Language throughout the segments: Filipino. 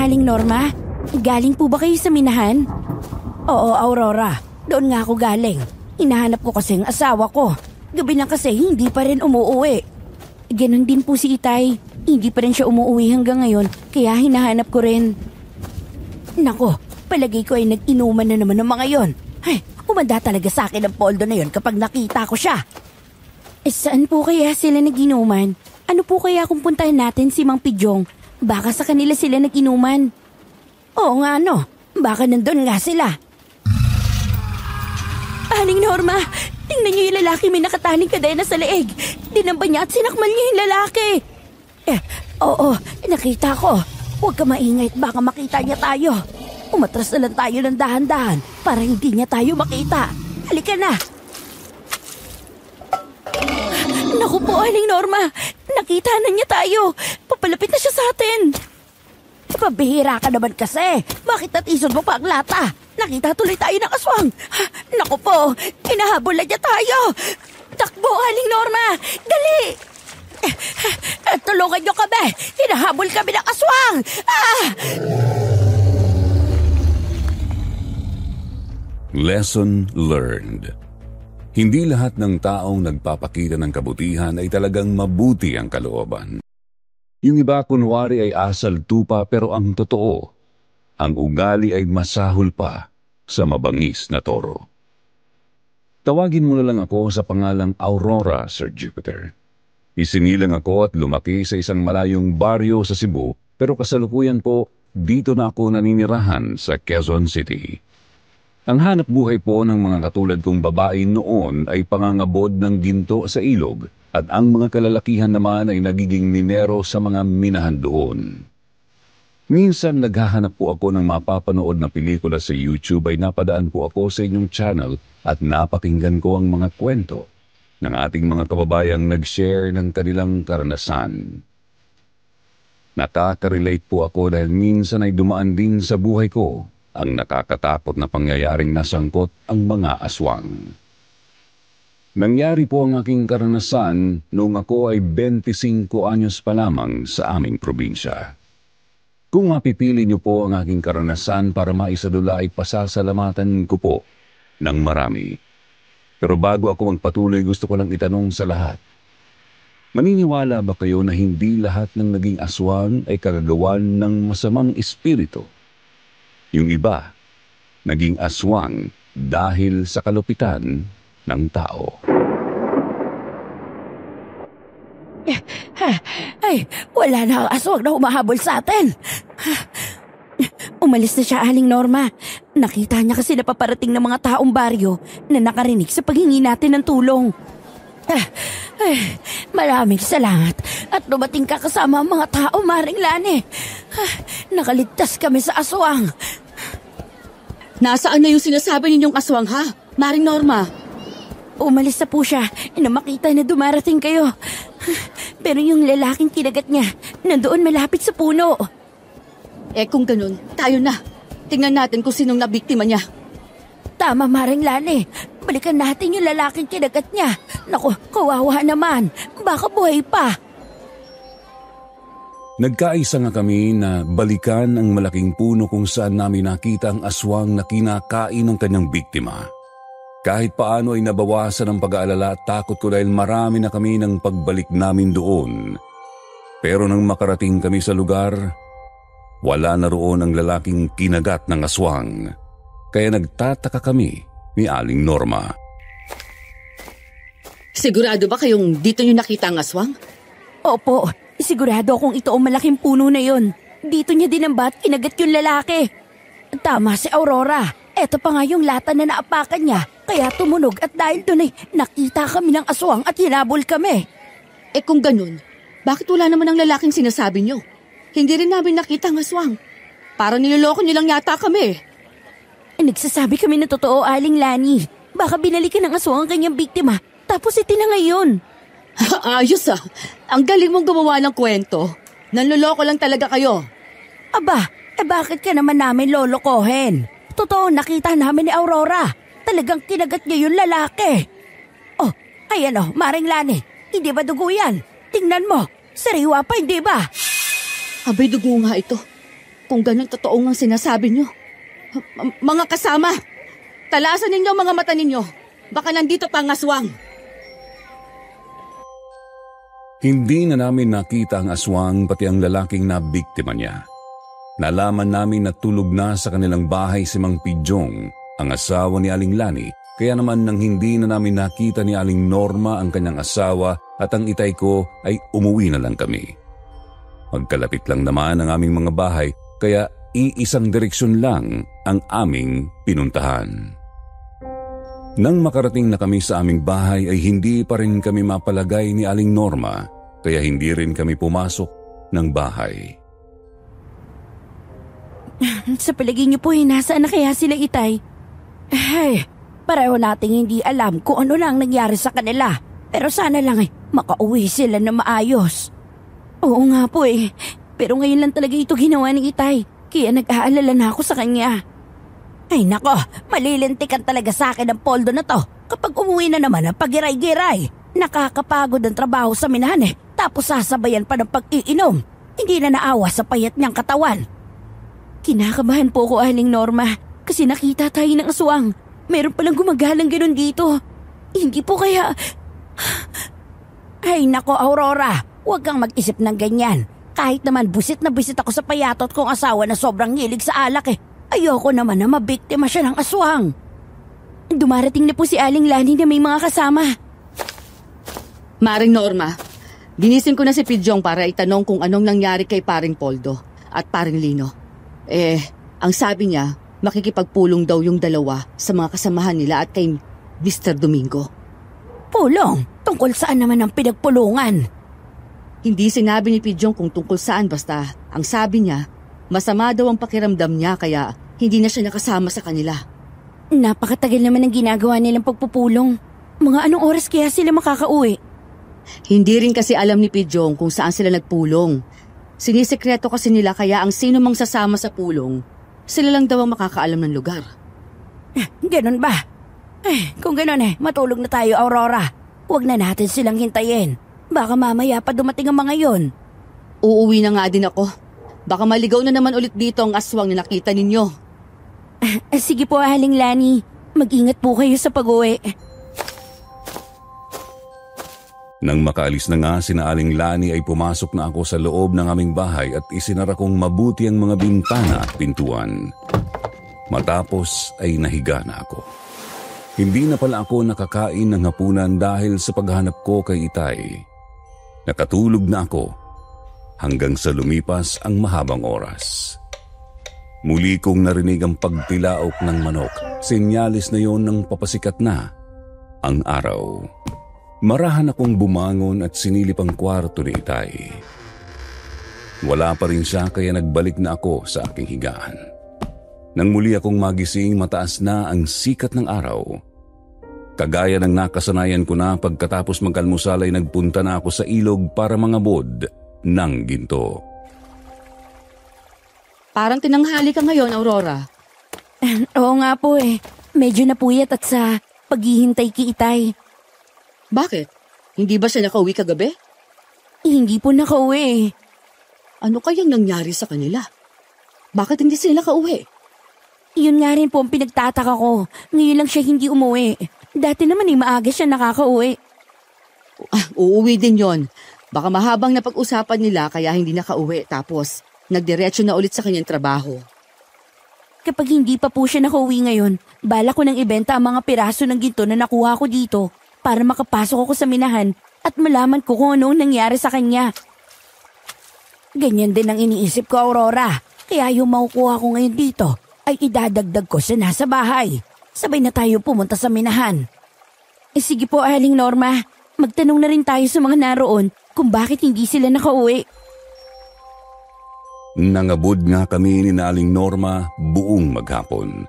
Aling Norma? Galing po ba kayo sa minahan? Oo, Aurora. Doon nga ako galing. Hinahanap ko kasi ang asawa ko. Gabi na kasi hindi pa rin umuuwi. Ganon din po si Itay. Hindi pa rin siya umuuwi hanggang ngayon, kaya hinahanap ko rin. Nako, palagay ko ay nag-inuman na naman ng mga yon. Ay, umanda talaga sa akin ang poldo na yon kapag nakita ko siya. Saan po kaya sila nag-inuman? Ano po kaya kung puntahan natin si Mang Pidjong? Baka sa kanila sila nag-inuman. Oo nga no, baka nandun nga sila. Aling Norma, tingnan niyo yung lalaki may nakataning kadena sa leeg. Dinamba niya at sinakmal niya yung lalaki. Oo, nakita ko. Huwag ka maingay at baka makita niya tayo. Umatras na lang tayo ng dahan-dahan para hindi niya tayo makita. Halika na. Naku po, Aling Norma. Nakita na niya tayo. Papalapit na siya sa atin. Pabihira ka naman kasi. Bakit natisod mo pa ang lata? Nakita tuloy tayo ng aswang. Naku po, hinahabol na niya tayo. Takbo, Aling Norma. Dali. Tulungan niyo kami. Hinahabol kami ng aswang. Lesson learned. Hindi lahat ng taong nagpapakita ng kabutihan ay talagang mabuti ang kalooban. Yung iba kunwari ay asal tupa pero ang totoo, ang ugali ay masahol pa sa mabangis na toro. Tawagin mo na lang ako sa pangalang Aurora, Sir Jupiter. Isinilang ako at lumaki sa isang malayong baryo sa Cebu, pero kasalukuyan po dito na ako naninirahan sa Quezon City. Ang hanap buhay po ng mga katulad kong babae noon ay pangangabod ng ginto sa ilog at ang mga kalalakihan naman ay nagiging minero sa mga minahan doon. Minsan naghahanap po ako ng mapapanood na pelikula sa YouTube ay napadaan po ako sa inyong channel at napakinggan ko ang mga kwento ng ating mga kababayang nag-share ng kanilang karanasan. Nakaka-relate po ako dahil minsan ay dumaan din sa buhay ko ang nakakatakot na pangyayaring nasangkot ang mga aswang. Nangyari po ang aking karanasan noong ako ay 25 anyos pa lamang sa aming probinsya. Kung mapipili niyo po ang aking karanasan para maisadula ay pasasalamatan ko po ng marami. Pero bago ako magpatuloy, gusto ko lang itanong sa lahat. Maniniwala ba kayo na hindi lahat ng naging aswang ay kagagawan ng masamang espiritu? Yung iba, naging aswang dahil sa kalupitan ng tao. Ay, wala na ang aswang na humahabol sa atin. Umalis na siya, Aling Norma. Nakita niya kasi napaparating ng mga taong baryo na nakarinig sa paghingi natin ng tulong. Maraming salamat at dumating ka kasama ang mga tao, Maring Lani. Nakaligtas kami sa aswang. Nasaan na yung sinasabi ninyong aswang, ha? Maring Norma. Umalis na po siya na makita na dumarating kayo. Pero yung lalaking kinagat niya, nandoon malapit sa puno. Kung ganun, tayo na. Tingnan natin kung sinong nabiktima niya. Tama, Maring Lani. Balikan natin yung lalaking kinagat niya. Naku, kawawa naman. Baka buhay pa. Nagkaisa nga kami na balikan ang malaking puno kung saan namin nakita ang aswang na kinakain ng kanyang biktima. Kahit paano ay nabawasan ang pag-aalala at takot ko dahil marami na kami ng pagbalik namin doon. Pero nang makarating kami sa lugar, wala na roon ang lalaking kinagat ng aswang. Kaya nagtataka kami ni Aling Norma. Sigurado ba kayong dito nyo nakita ang aswang? Opo, sigurado akong ito ang malaking puno na yun. Dito niya dinamba at kinagat yung lalaki. Tama si Aurora. Eto pa nga yung lata na naapakan niya. Kaya tumunog at dahil doon ay nakita kami ng aswang at hinabol kami. Kung ganun, bakit wala naman ang lalaking sinasabi nyo? Hindi rin namin nakita ang aswang. Parang niloloko nilang yata kami. Nagsasabi kami na totoo, Aling Lani. Baka binalikan ng aswang ang kanyang biktima. Tapos itinangay yun. Ayos ah. Ang galing mong gumawa ng kwento. Nanloloko lang talaga kayo. Aba, bakit ka naman namin lolokohin? Totoo, nakita namin ni Aurora. Talagang kinagat niya yung lalaki. Oh, ayan oh, Maring Lani. Hindi ba dugo yan? Tingnan mo. Sariwa pa, hindi ba? Abay, dugo nga ito. Kung ganun totoo ang sinasabi niyo. Mga kasama, talasan ninyo mga mata ninyo. Baka nandito pa ang aswang. Hindi na namin nakita ang aswang pati ang lalaking nabiktima niya. Nalaman namin na tulog na sa kanilang bahay si Mang Pidyong, ang asawa ni Aling Lani, kaya naman nang hindi na namin nakita ni Aling Norma ang kanyang asawa at ang itay ko ay umuwi na lang kami. Magkalapit lang naman ang aming mga bahay kaya iisang direksyon lang ang aming pinuntahan. Nang makarating na kami sa aming bahay ay hindi pa rin kami mapalagay ni Aling Norma kaya hindi rin kami pumasok ng bahay. Sa palagay niyo po nasaan na kaya sila itay? Ay, pareho nating hindi alam kung ano lang nangyari sa kanila. Pero sana lang makauwi sila na maayos. Oo nga po pero ngayon lang talaga ito ginawa ni itay. Kaya nag-aalala na ako sa kanya. Ay nako, malilintikan talaga sa akin ang poldo na to kapag umuwi na naman ang pagiray-giray. Nakakapagod ang trabaho sa minahan tapos sasabayan pa ng pag-iinom. Hindi na naawa sa payat niyang katawan. Kinakabahan po ko, Aling Norma, kasi nakita tayo ng aswang. Meron palang gumagalang ganun dito. Hindi po kaya... Ay nako, Aurora, huwag kang mag-isip ng ganyan. Kahit naman busit na busit ako sa payatot kong asawa na sobrang hilig sa alak ayoko naman na mabiktima siya ng aswang. Dumarating na po si Aling Lani na may mga kasama. Maring Norma, ginising ko na si Pidyong para itanong kung anong nangyari kay paring Poldo at paring Lino. Ang sabi niya, makikipagpulong daw yung dalawa sa mga kasamahan nila at kay Mr. Domingo. Pulong? Tungkol saan naman ang pinagpulungan? Hindi sinabi ni Pidyong kung tungkol saan, basta ang sabi niya, masama daw ang pakiramdam niya kaya hindi na siya nakasama sa kanila. Napakatagal naman ang ginagawa nilang pagpupulong. Mga anong oras kaya sila makakauwi? Hindi rin kasi alam ni Pidyong kung saan sila nagpulong. Sinisekreto kasi nila kaya ang sino mang sasama sa pulong, sila lang daw ang makakaalam ng lugar. Ganun ba? Kung ganun matulog na tayo, Aurora. Huwag na natin silang hintayin. Baka mamaya pa dumating ang mga yon. Uuwi na nga din ako. Baka maligaw na naman ulit dito ang aswang na nakita ninyo. Sige po, Aling Lani. Mag-ingat po kayo sa pag-uwi. Nang makaalis na nga sina Aling Lani ay pumasok na ako sa loob ng aming bahay at isinara kong mabuti ang mga bintana at pintuan. Matapos ay nahiga na ako. Hindi na pala ako nakakain ng hapunan dahil sa paghanap ko kay itay. Nakatulog na ako hanggang sa lumipas ang mahabang oras. Muli kong narinig ang pagtilaok ng manok. Senyalis na yon ng papasikat na ang araw. Marahan akong bumangon at sinilip ang kwarto ni itay. Wala pa rin siya kaya nagbalik na ako sa aking higaan. Nang muli akong magising, mataas na ang sikat ng araw. Kagaya ng nakasanayan ko na pagkatapos magkalmusal ay nagpunta na ako sa ilog para mangabod ng ginto. Parang tinanghali ka ngayon, Aurora. Oo nga po Medyo napuyat at sa paghihintay kay itay. Bakit? Hindi ba siya nakauwi kagabi? Hindi po nakauwi. Ano kayang nangyari sa kanila? Bakit hindi sila nakauwi? Yun nga rin po ang pinagtataka ko. Ngayon lang siya hindi umuwi. Dati naman maaga siya nakakauwi. Uuwi din yon. Baka mahabang napag-usapan nila kaya hindi nakauwi tapos nagdiretso na ulit sa kanyang trabaho. Kapag hindi pa po siya nakauwi ngayon, bala ko nang ibenta ang mga piraso ng ginto na nakuha ko dito para makapasok ako sa minahan at malaman ko kung anong nangyari sa kanya. Ganyan din ang iniisip ko, Aurora. Kaya yung makukuha ko ngayon dito ay idadagdag ko sa nasa bahay. Sabay na tayo pumunta sa minahan. Sige po, Aling Norma. Magtanong na rin tayo sa mga naroon kung bakit hindi sila nakauwi. Nangabod nga kami ni Aling Norma buong maghapon.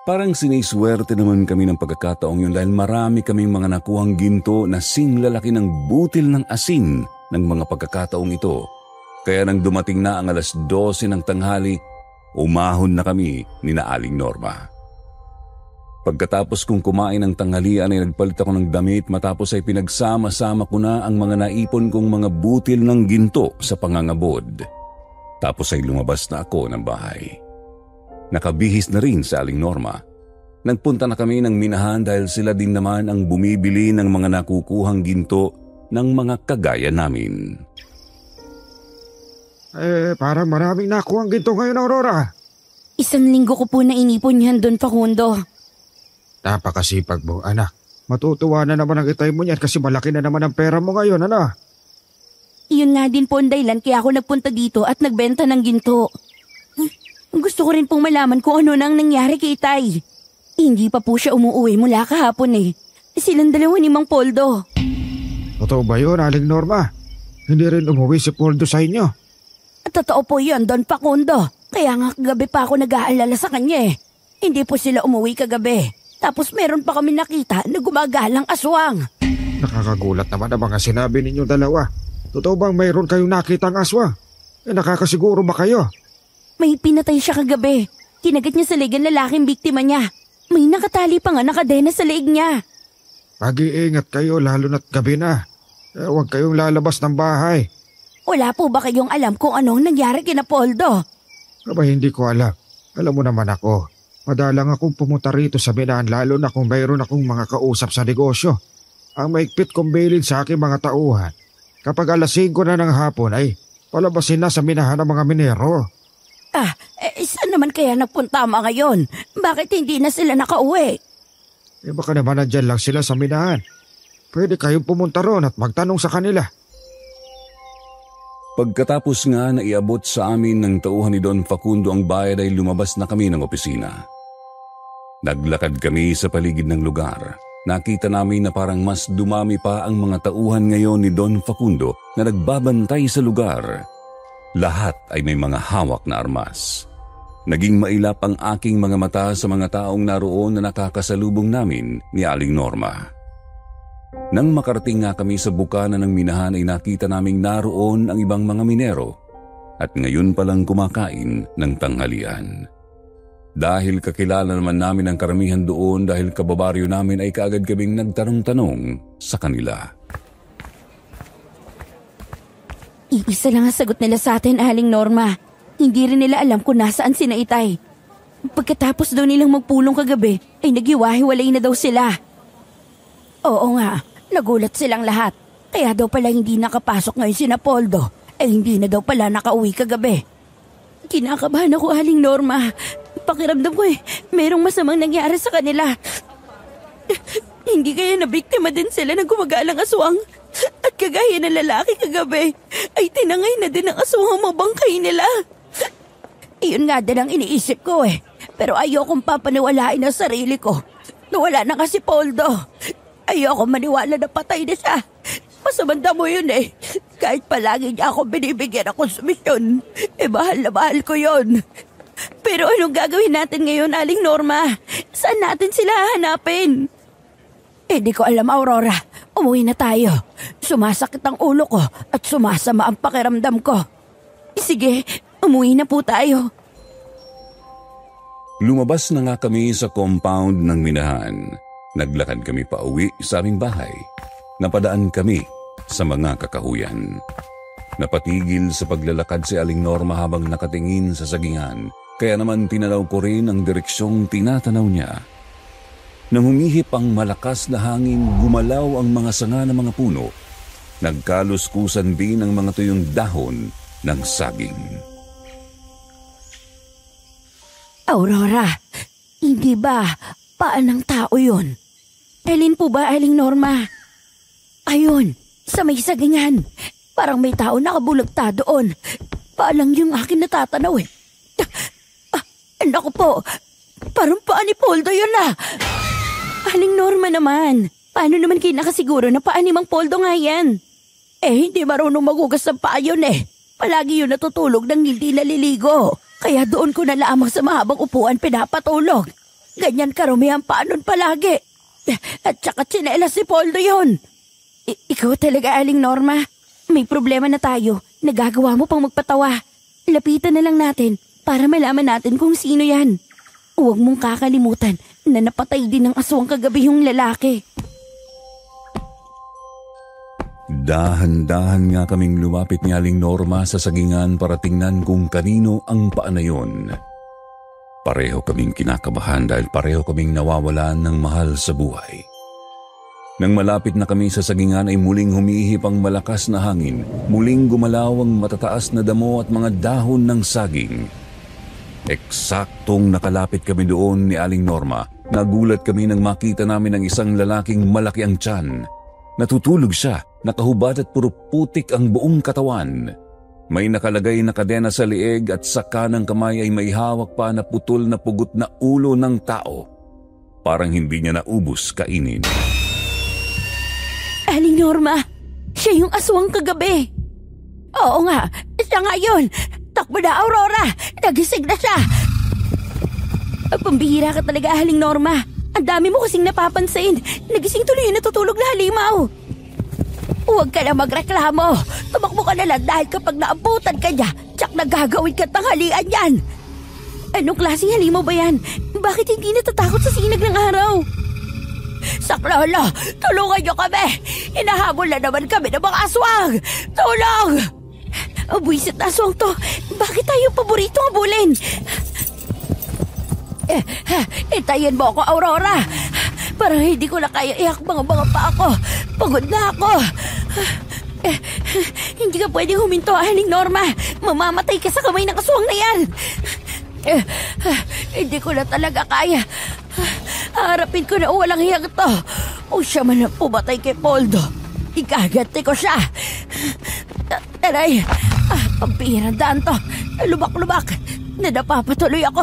Parang siniswerte naman kami ng pagkakataong yun dahil marami kaming mga nakuhang ginto na singlalaki ng butil ng asin ng mga pagkakataong ito. Kaya nang dumating na ang 12:00 ng tanghali, umahon na kami ni Aling Norma. Pagkatapos kong kumain ng tanghalian ay nagpalit ako ng damit matapos ay pinagsama-sama ko na ang mga naipon kong mga butil ng ginto sa pangangabod. Tapos ay lumabas na ako ng bahay. Nakabihis na rin sa Aling Norma. Nagpunta na kami ng minahan dahil sila din naman ang bumibili ng mga nakukuhang ginto ng mga kagaya namin. Parang maraming nakuha ang ginto ngayon, Aurora. 1 linggo ko po na inipon yan, Don Facundo. Napakasipag mo, anak. Matutuwa na naman ang itay mo niyan kasi malaki na naman ang pera mo ngayon, ano? Iyon nga din po ang dahilan kaya ako nagpunta dito at nagbenta ng ginto. Gusto ko rin pong malaman kung ano nang nangyari kay Itay. Hindi pa po siya umuwi mula kahapon eh. Silang dalawa ni Mang Poldo. Totoo ba yun, Aling Norma? Hindi rin umuwi si Poldo sa inyo? Totoo po yun, Don Facundo. Kaya nga kagabi pa ako nag-aalala sa kanya eh. Hindi po sila umuwi kagabi. Tapos meron pa kami nakita na gumagalang aswang. Nakakagulat naman ang mga sinabi ninyong dalawa. Totoo bang mayroon kayong nakitang aswang? Nakakasiguro ba kayo? May pinatay siya kagabi. Kinagat niya sa leg ang lalaking biktima niya. May nakatali pa nga nakadena sa leg niya. Pag-iingat kayo lalo na't gabi na. Huwag kayong lalabas ng bahay. Wala po ba kayong alam kung anong nangyari kina Poldo? Aba, hindi ko alam. Alam mo naman ako. Madalang akong pumunta rito sa minahan lalo na kung mayroon akong mga kausap sa negosyo. Ang maigpit kong bailin sa aking mga tauhan. Kapag 5:00 na ng hapon ay palabasin na sa minahan ang mga minero. Saan naman kaya nagpunta mga ngayon? Bakit hindi na sila nakauwi? Baka naman nandyan lang sila sa minahan. Pwede kayong pumunta ron at magtanong sa kanila. Pagkatapos nga na iabot sa amin ng tauhan ni Don Facundo ang bayad ay lumabas na kami ng opisina. Naglakad kami sa paligid ng lugar. Nakita namin na parang mas dumami pa ang mga tauhan ngayon ni Don Facundo na nagbabantay sa lugar. Lahat ay may mga hawak na armas. Naging mailap ang aking mga mata sa mga taong naroon na nakakasalubong namin ni Aling Norma. Nang makarating nga kami sa bukana ng minahan ay nakita naming naroon ang ibang mga minero at ngayon palang kumakain ng tanghalian. Dahil kakilala naman namin ang karamihan doon dahil kababaryo namin ay kaagad kaming nagtanong-tanong sa kanila. Iisa lang ang sagot nila sa atin, Aling Norma. Hindi rin nila alam kung nasaan sina Itay. Pagkatapos daw nilang magpulong kagabi ay naghiwa-hiwalay na daw sila. Oo nga, nagulat silang lahat. Kaya daw pala hindi nakapasok ngayon sina Poldo ay hindi na daw pala nakauwi kagabi. Kinakabahan ako, Aling Norma. Pakiramdam ko merong masamang nangyari sa kanila. Hindi kaya nabiktima din sila ng gumagalang aswang? At kagaya ng lalaki kagabi, ay tinangay na din ang aswang ang mabangkay nila. Iyon nga din ang iniisip ko Pero ayokong papaniwalain ang sarili ko. Nawala na kasi Poldo. Ayoko maniwala na patay na siya. Masamanda mo yun Kahit palagi niya ako binibigyan ng konsumisyon, mahal na mahal ko yun. Pero anong gagawin natin ngayon, Aling Norma? Saan natin sila hanapin? Di ko alam, Aurora. Umuwi na tayo. Sumasakit ang ulo ko at sumasama ang pakiramdam ko. Sige, umuwi na po tayo. Lumabas na nga kami sa compound ng minahan. Naglakad kami pa uwi sa aming bahay. Napadaan kami sa mga kakahuyan. Napatigil sa paglalakad si Aling Norma habang nakatingin sa sagingan. Kaya naman tinanaw ko rin ang direksyong tinatanaw niya. Nang humihip ang malakas na hangin, gumalaw ang mga sanga ng mga puno. Nagkaluskusan din ang mga tuyong dahon ng saging. Aurora, hindi ba paanang tao yun? Alin po ba, Aling Norma? Ayun, sa may sagingan. Parang may tao nakabulagta doon. Paalang yung akin natatanaw Naku po, parang paa ni Poldo yun Aling Norma naman, paano naman kayo nakasiguro na paa ni Mang Poldo nga yan? Hindi marunong magugas ng paa yun Palagi yun natutulog nang hindi naliligo. Kaya doon ko na lamang sa mahabang upuan pinapatulog. Ganyan karumi ang paa nun palagi. At saka tsinelas si Poldo yun. Ikaw talaga, Aling Norma. May problema na tayo. Nagagawa mo pang magpatawa. Lapitan na lang natin para malaman natin kung sino yan. Huwag mong kakalimutan na napatay din ng aswang kagabi yung lalaki. Dahan-dahan nga kaming lumapit ni Aling Norma sa sagingan para tingnan kung kanino ang paa na yun. Pareho kaming kinakabahan dahil pareho kaming nawawalan ng mahal sa buhay. Nang malapit na kami sa sagingan ay muling humihip ang malakas na hangin, muling gumalaw ang matataas na damo at mga dahon ng saging. Eksaktong nakalapit kami doon ni Aling Norma, nagulat kami nang makita namin ang isang lalaking malaki ang tiyan. Natutulog siya, nakahubad at puro putik ang buong katawan. May nakalagay na kadena sa lieg at sa kanang kamay ay may hawak pa na putol na pugot na ulo ng tao. Parang hindi niya naubos kainin. Aling Norma, siya yung aswang kagabi. Oo nga, siya nga yun. Takbo na, Aurora. Nagising na siya. Pambihira ka talaga, Aling Norma. Ang dami mo kasing napapansin. Nagising tuloy yung natutulog na halimaw. Huwag ka na magreklamo. Tumakbo ka na lang dahil kapag naabutan ka niya, tsak na gagawin ka tanghalian yan. Anong klaseng halimaw ba yan? Bakit hindi natatakot sa sinag ng araw? Saklolo, tulungan niyo kami. Hinahabol na naman kami ng mga aswang. Tulong! Buwisit na aswang to. Bakit tayo paboritong abulin? Itayin mo ako, Aurora. Parang hindi ko na kaya iakbang ang mga paa ko. Pagod na ako. Hindi ka pwedeng huminto, Aling Norma. Mamamatay ka sa kamay ng aswang na yan. Hindi ko na talaga kaya. Harapin ko na walang hiyang to. O siya man ang pumatay kay Poldo, ikaganti ko siya. Aray, pambihirang daan to. Lubak-lubak. Nadapapatuloy ako.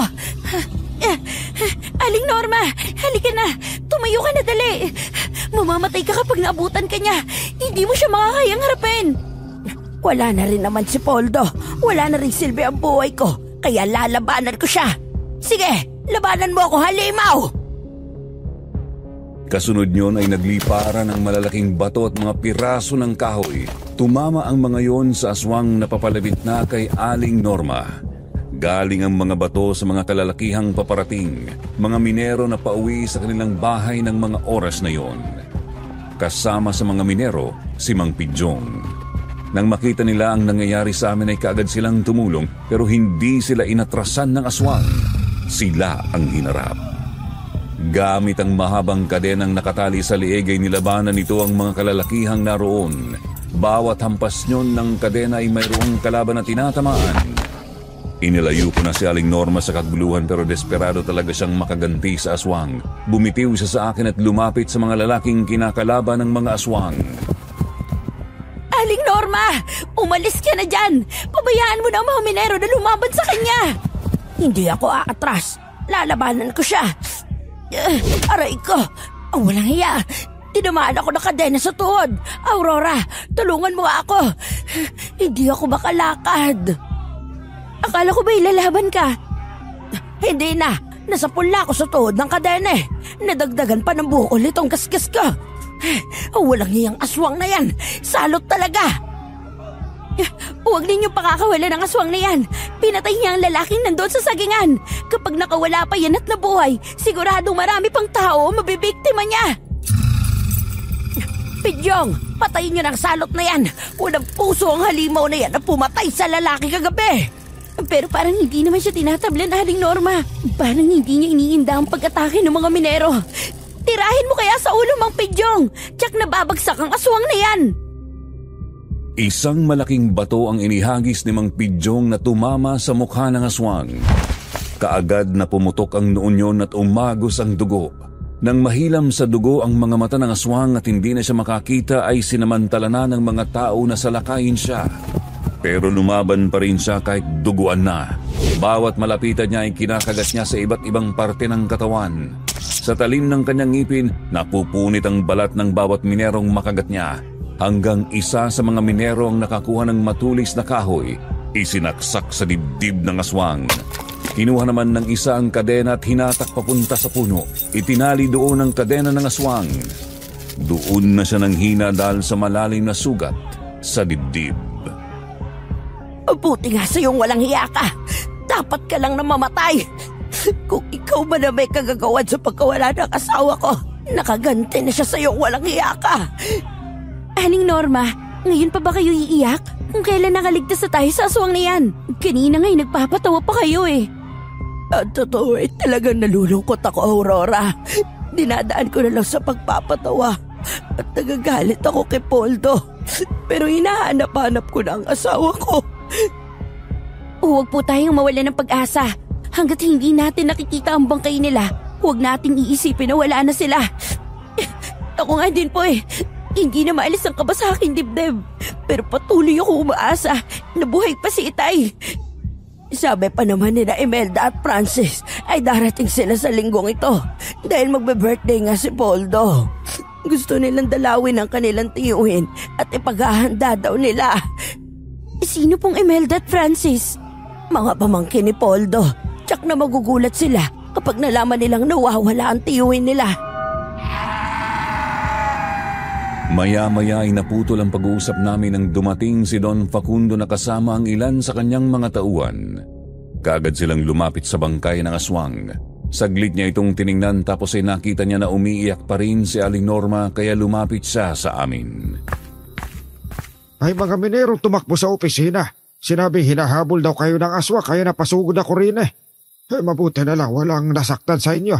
Aling Norma, halika na. Tumayo ka na dali. Mamamatay ka kapag naabutan ka niya. Hindi mo siya makakayang harapin. Wala na rin naman si Poldo. Wala na rin silbi ang buhay ko. Kaya lalabanan ko siya. Sige, labanan mo ako, halimaw! Kasunod niyon ay nagliparan ng malalaking bato at mga piraso ng kahoy. Tumama ang mga yon sa aswang na papalapit na kay Aling Norma. Galing ang mga bato sa mga kalalakihang paparating, mga minero na pauwi sa kanilang bahay ng mga oras na yon. Kasama sa mga minero, si Mang Pidyong. Nang makita nila ang nangyayari sa amin ay kaagad silang tumulong pero hindi sila inatrasan ng aswang. Sila ang hinarap. Gamit ang mahabang kadenang nakatali sa lieg ay nilabanan nito ang mga kalalakihang naroon. Bawat hampas nyon ng kadena ay mayroong kalaban na tinatamaan. Inilayo ko na si Aling Norma sa kaguluhan pero desperado talaga siyang makaganti sa aswang. Bumitiw siya sa akin at lumapit sa mga lalaking kinakalaban ng mga aswang. Aling Norma, umalis ka na dyan. Pabayaan mo na ang mga minero na lumaban sa kanya. Hindi ako aatras. Lalabanan ko siya. Aray ko, ang walang hiya. Tinamaan ako ng kadena sa tuhod. Aurora, tulungan mo ako. Hindi ako makalakad. Akala ko ba ilalaban ka? Hindi na. Nasa pula ako sa tuhod ng kadena. Nadagdagan pa ng bukol itong gasgas ko. Walang hiyang aswang na yan. Salot talaga. Huwag ninyong pakakawala ng aswang na yan. Pinatay niya ang lalaking nandun sa sagingan. Kapag nakawala pa yan at nabuhay, siguradong marami pang tao mabibiktima niya. Pidyong, patayin niyo ng salot na yan. Walang puso ang halimaw na yan na pumatay sa lalaki kagabi. Pero parang hindi naman siya tinatablan, Aling Norma. Parang hindi niya iniinda ang pag-atake ng mga minero. Tirahin mo kaya sa ulo, Mang Pidyong. Tiyak na babagsak ang aswang na yan. Isang malaking bato ang inihagis ni Mang Pidyong na tumama sa mukha ng aswang. Kaagad na pumutok ang noon yon at umagos ang dugo. Nang mahilam sa dugo ang mga mata ng aswang at hindi na siya makakita ay sinamantala na ng mga tao na salakayin siya. Pero lumaban pa rin siya kahit duguan na. Bawat malapitan niya ay kinakagat niya sa iba't ibang parte ng katawan. Sa talim ng kanyang ngipin, napupunit ang balat ng bawat minerong makagat niya. Hanggang isa sa mga minero ang nakakuha ng matulis na kahoy, isinaksak sa dibdib ng aswang. Kinuha naman ng isa ang kadena at hinatak papunta sa puno. Itinali doon ang kadena ng aswang. Doon na siya nang hina dahil sa malalim na sugat sa dibdib. Buti nga sa'yong walang hiya ka. Dapat ka lang na mamatay. Kung ikaw ba na may kagagawan sa pagkawala ng asawa ko, nakaganti na siya sa'yong walang hiya ka. Aling Norma, Ngayon pa ba kayo iiyak? Kung kailan nakaligtas na tayo sa aswang na yan? Kanina nga'y nagpapatawa pa kayo eh. At totoo talagang nalulungkot ako, Aurora. Dinadaan ko na lang sa pagpapatawa. At nagagalit ako kay Poldo. Pero hinahanap-hanap ko na ang asawa ko. Huwag po tayong mawala ng pag-asa. Hanggat hindi natin nakikita ang bangkay nila, huwag nating iisipin na wala na sila. Ako nga din po eh. Hindi na maalis ang kaba sa aking dibdib. Pero patuloy ako umaasa na buhay pa si Itay. Sabi pa naman nila Imelda at Francis ay darating sila sa linggong ito dahil magbe-birthday nga si Poldo. Gusto nilang dalawin ang kanilang tiyuhin at ipaghahanda daw nila. Sino pong Imelda at Francis? Mga pamangkin ni Poldo. Tsak na magugulat sila kapag nalaman nilang nawawala ang tiyuhin nila. Maya-maya ay naputol ang pag-uusap namin nang dumating si Don Facundo na kasama ang ilan sa kanyang mga tauhan. Kaagad silang lumapit sa bangkay ng aswang. Saglit niya itong tiningnan tapos ay nakita niya na umiiyak pa rin si Aling Norma kaya lumapit siya sa amin. Ay mga minero tumakbo sa opisina. Sinabi hinahabol daw kayo ng aswa kaya napasugod ako rin eh. Mabuti na lang walang nasaktan sa inyo.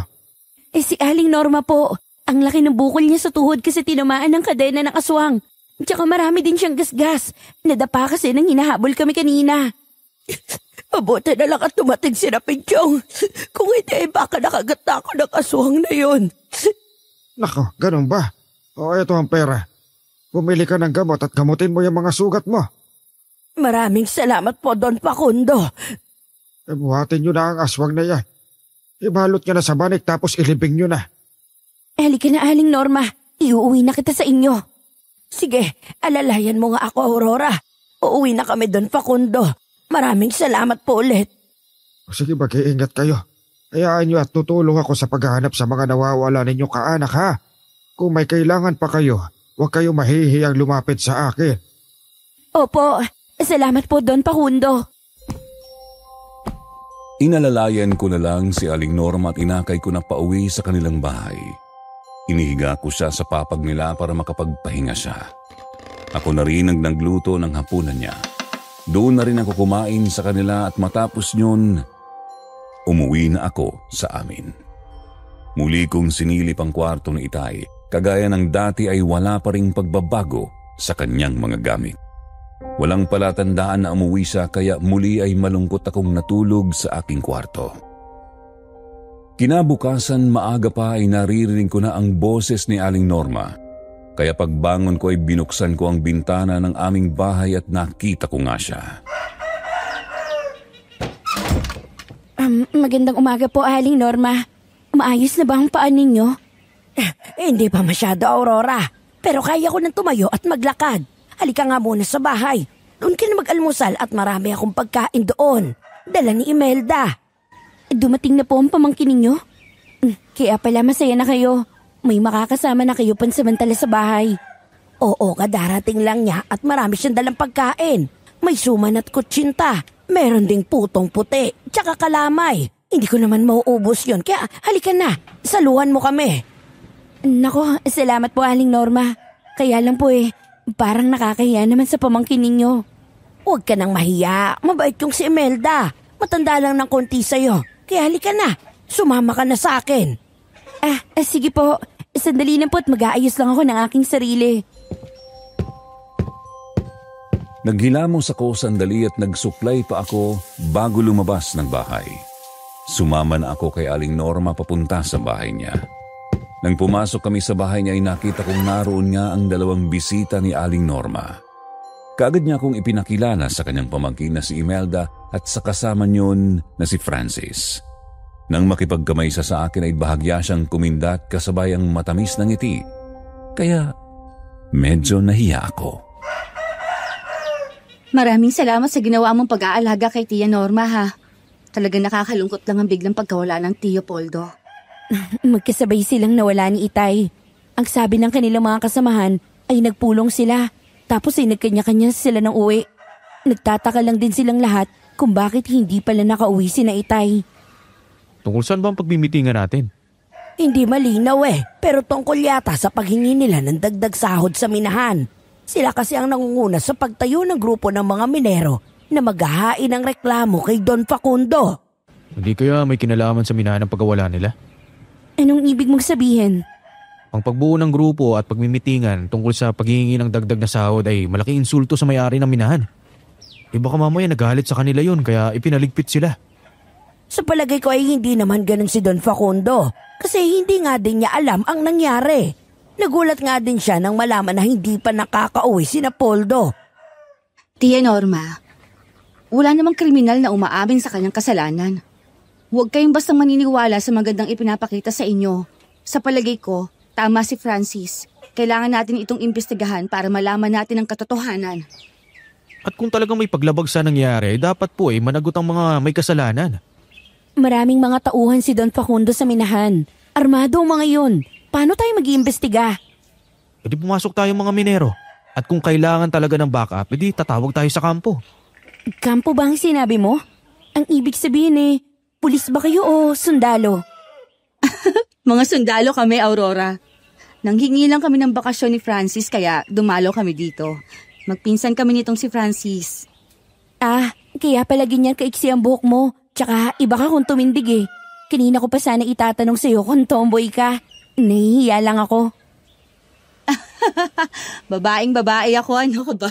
Si Aling Norma po. Ang laki ng bukol niya sa tuhod kasi tinamaan ng kadena ng aswang. Tsaka marami din siyang gasgas. Nadapa kasi nang hinahabol kami kanina. Mabuti na lang at tumating si Rapidjong. Kung hindi, baka nakagata ako ng aswang na yun. Nako, ganun ba? O ito ang pera. Pumili ka ng gamot at gamutin mo yung mga sugat mo. Maraming salamat po, Don Facundo. Buhatin nyo na ang aswang na yan. Ibalot nyo na sa banig tapos ilibing nyo na. Halika na, Aling Norma. Iuwi na kita sa inyo. Sige, alalayan mo nga ako, Aurora. Uuwi na kami, Don Facundo. Maraming salamat po ulit. Sige, mag-iingat kayo. Hayaan nyo at tutulong ako sa paghahanap sa mga nawawala ninyong kaanak ha. Kung may kailangan pa kayo, huwag kayo mahihiyang lumapit sa akin. Opo, salamat po, Don Facundo. Inalalayan ko na lang si Aling Norma at inakay ko na pauwi sa kanilang bahay. Inihiga ko siya sa papag nila para makapagpahinga siya. Ako na rin ang nagluto ng hapunan niya. Doon na rin ako kumain sa kanila at matapos yun, umuwi na ako sa amin. Muli kong sinilip ang kwarto ni Itay. Kagaya ng dati ay wala pa ring pagbabago sa kanyang mga gamit. Walang palatandaan na umuwi siya kaya muli ay malungkot akong natulog sa aking kwarto. Kinabukasan maaga pa ay naririnig ko na ang boses ni Aling Norma. Kaya pagbangon ko ay binuksan ko ang bintana ng aming bahay at nakita ko nga siya. Magandang umaga po, Aling Norma. Maayos na ba ang paan ninyo? Hindi pa masyado, Aurora. Pero kaya ko nang tumayo at maglakad. Halika nga muna sa bahay. Doon ka na mag-almusal at marami akong pagkain doon. Dala ni Imelda. Dumating na po ang pamangkin ninyo? Kaya pala masaya na kayo. May makakasama na kayo pansamantala sa bahay. Oo, kadarating lang niya at marami siyang dalang pagkain. May suman at kutsinta. Meron ding putong puti, tsaka kalamay. Hindi ko naman mauubos yun, kaya halika na. Saluhan mo kami. Nako, salamat po, Aling Norma. Kaya lang po parang nakakahiya naman sa pamangkin ninyo. Huwag ka nang mahiya. Mabait yung si Imelda. Matanda lang ng konti sa'yo. Kaya halika na. Sumama ka na sa akin. Sige po. Sandali na po at mag-aayos lang ako ng aking sarili. Naghilamos ako sandali at nagsuklay pa ako bago lumabas ng bahay. Sumama na ako kay Aling Norma papunta sa bahay niya. Nang pumasok kami sa bahay niya ay nakita kong naroon nga ang dalawang bisita ni Aling Norma. Kaagad niya akong ipinakilala sa kanyang pamangkin na si Imelda at sa kasama niyon na si Francis. Nang makipagkamay sa akin ay bahagya siyang kumindat kasabay ang matamis na ngiti. Kaya medyo nahiya ako. Maraming salamat sa ginawa mong pag-aalaga kay Tia Norma ha. Talagang nakakalungkot lang ang biglang pagkawala ng Tio Poldo. Magkasabay silang nawala ni Itay. Ang sabi ng kanilang mga kasamahan ay nagpulong sila. Tapos ay nagkanya-kanya sila ng uwi. Nagtataka lang din silang lahat kung bakit hindi pala nakauwi si na Itay. Tungkol saan ba ang pagmimitingan natin? Hindi malinaw pero tungkol yata sa paghingi nila ng dagdag sahod sa minahan. Sila kasi ang nangunguna sa pagtayo ng grupo ng mga minero na maghahain ng reklamo kay Don Facundo. Hindi kaya may kinalaman sa minahan ng pagkawala nila? Anong ibig mong sabihin? Ang pagbuo ng grupo at pagmimitingan tungkol sa paghihingi ng dagdag na sahod ay malaking insulto sa may-ari ng minahan. Baka mamaya nagalit sa kanila yun kaya ipinaligpit sila. Sa palagay ko ay hindi naman ganun si Don Facundo kasi hindi nga din niya alam ang nangyari. Nagulat nga din siya nang malaman na hindi pa nakakauwi sina Poldo. Tia Norma, wala namang kriminal na umaamin sa kanyang kasalanan. Huwag kayong bastang maniniwala sa magandang ipinapakita sa inyo. Sa palagay ko, tama si Francis. Kailangan natin itong imbestigahan para malaman natin ang katotohanan. At kung talagang may paglabag sa nangyari, dapat po managot ang mga may kasalanan. Maraming mga tauhan si Don Facundo sa minahan. Armado ang mga yun. Paano tayo mag-iimbestiga? Pwede pumasok tayong mga minero. At kung kailangan talaga ng backup, edi tatawag tayo sa kampo. Kampo ba ang sinabi mo? Ang ibig sabihin pulis ba kayo o sundalo? Mga sundalo kami, Aurora. Nanghingi lang kami ng bakasyon ni Francis kaya dumalo kami dito. Magpinsan kami nitong si Francis. Kaya pala ganyan kaiksi ang buhok mo. Tsaka iba ka kung tumindig Kanina ko pa sana itatanong sa'yo kung tomboy ka. Nahihiya lang ako. Babaeng-babae ako, ano ka ba?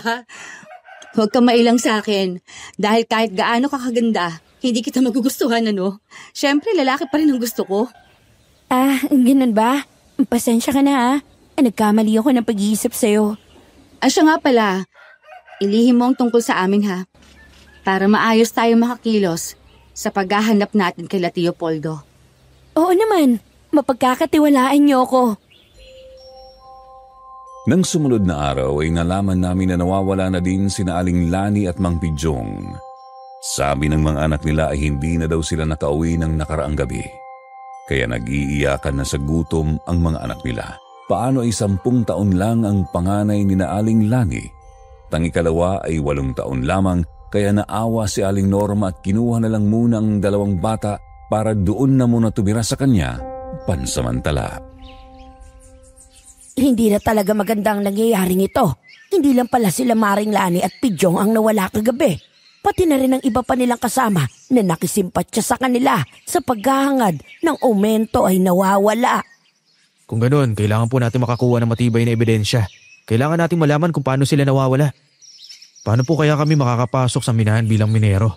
Huwag kang mailang sa akin. Dahil kahit gaano ka kaganda, hindi kita magugustuhan, ano? Siyempre, lalaki pa rin ang gusto ko. Ganun ba? Pasensya ka na Nagkamali ako ng pag-iisip sa'yo. Siya nga pala, ilihim mo ang tungkol sa amin ha. Para maayos tayo makakilos sa paghahanap natin kay Tio Poldo. Oo naman, mapagkakatiwalaan niyo ako. Nang sumunod na araw ay nalaman namin na nawawala na din sina Aling Lani at Mang Pidyong. Sabi ng mga anak nila ay hindi na daw sila nakauwi ng nakaraang gabi. Kaya nag-iiyakan na sa gutom ang mga anak nila. Paano ay 10 taon lang ang panganay ni na Aling Lani? Tangikalawa ay 8 taon lamang kaya naawa si Aling Norma at kinuha na lang muna ang 2 bata para doon na muna tumira sa kanya pansamantala. Hindi na talaga magandang nangyayaring ito. Hindi lang pala sila Maring Lani at Pidyong ang nawala kagabi. Pati na rin ang iba pa nilang kasama na nakisimpatya sa kanila sa paghahangad ng aumento ay nawawala. Kung ganoon, kailangan po natin makakuha ng matibay na ebidensya. Kailangan natin malaman kung paano sila nawawala. Paano po kaya kami makakapasok sa minahan bilang minero?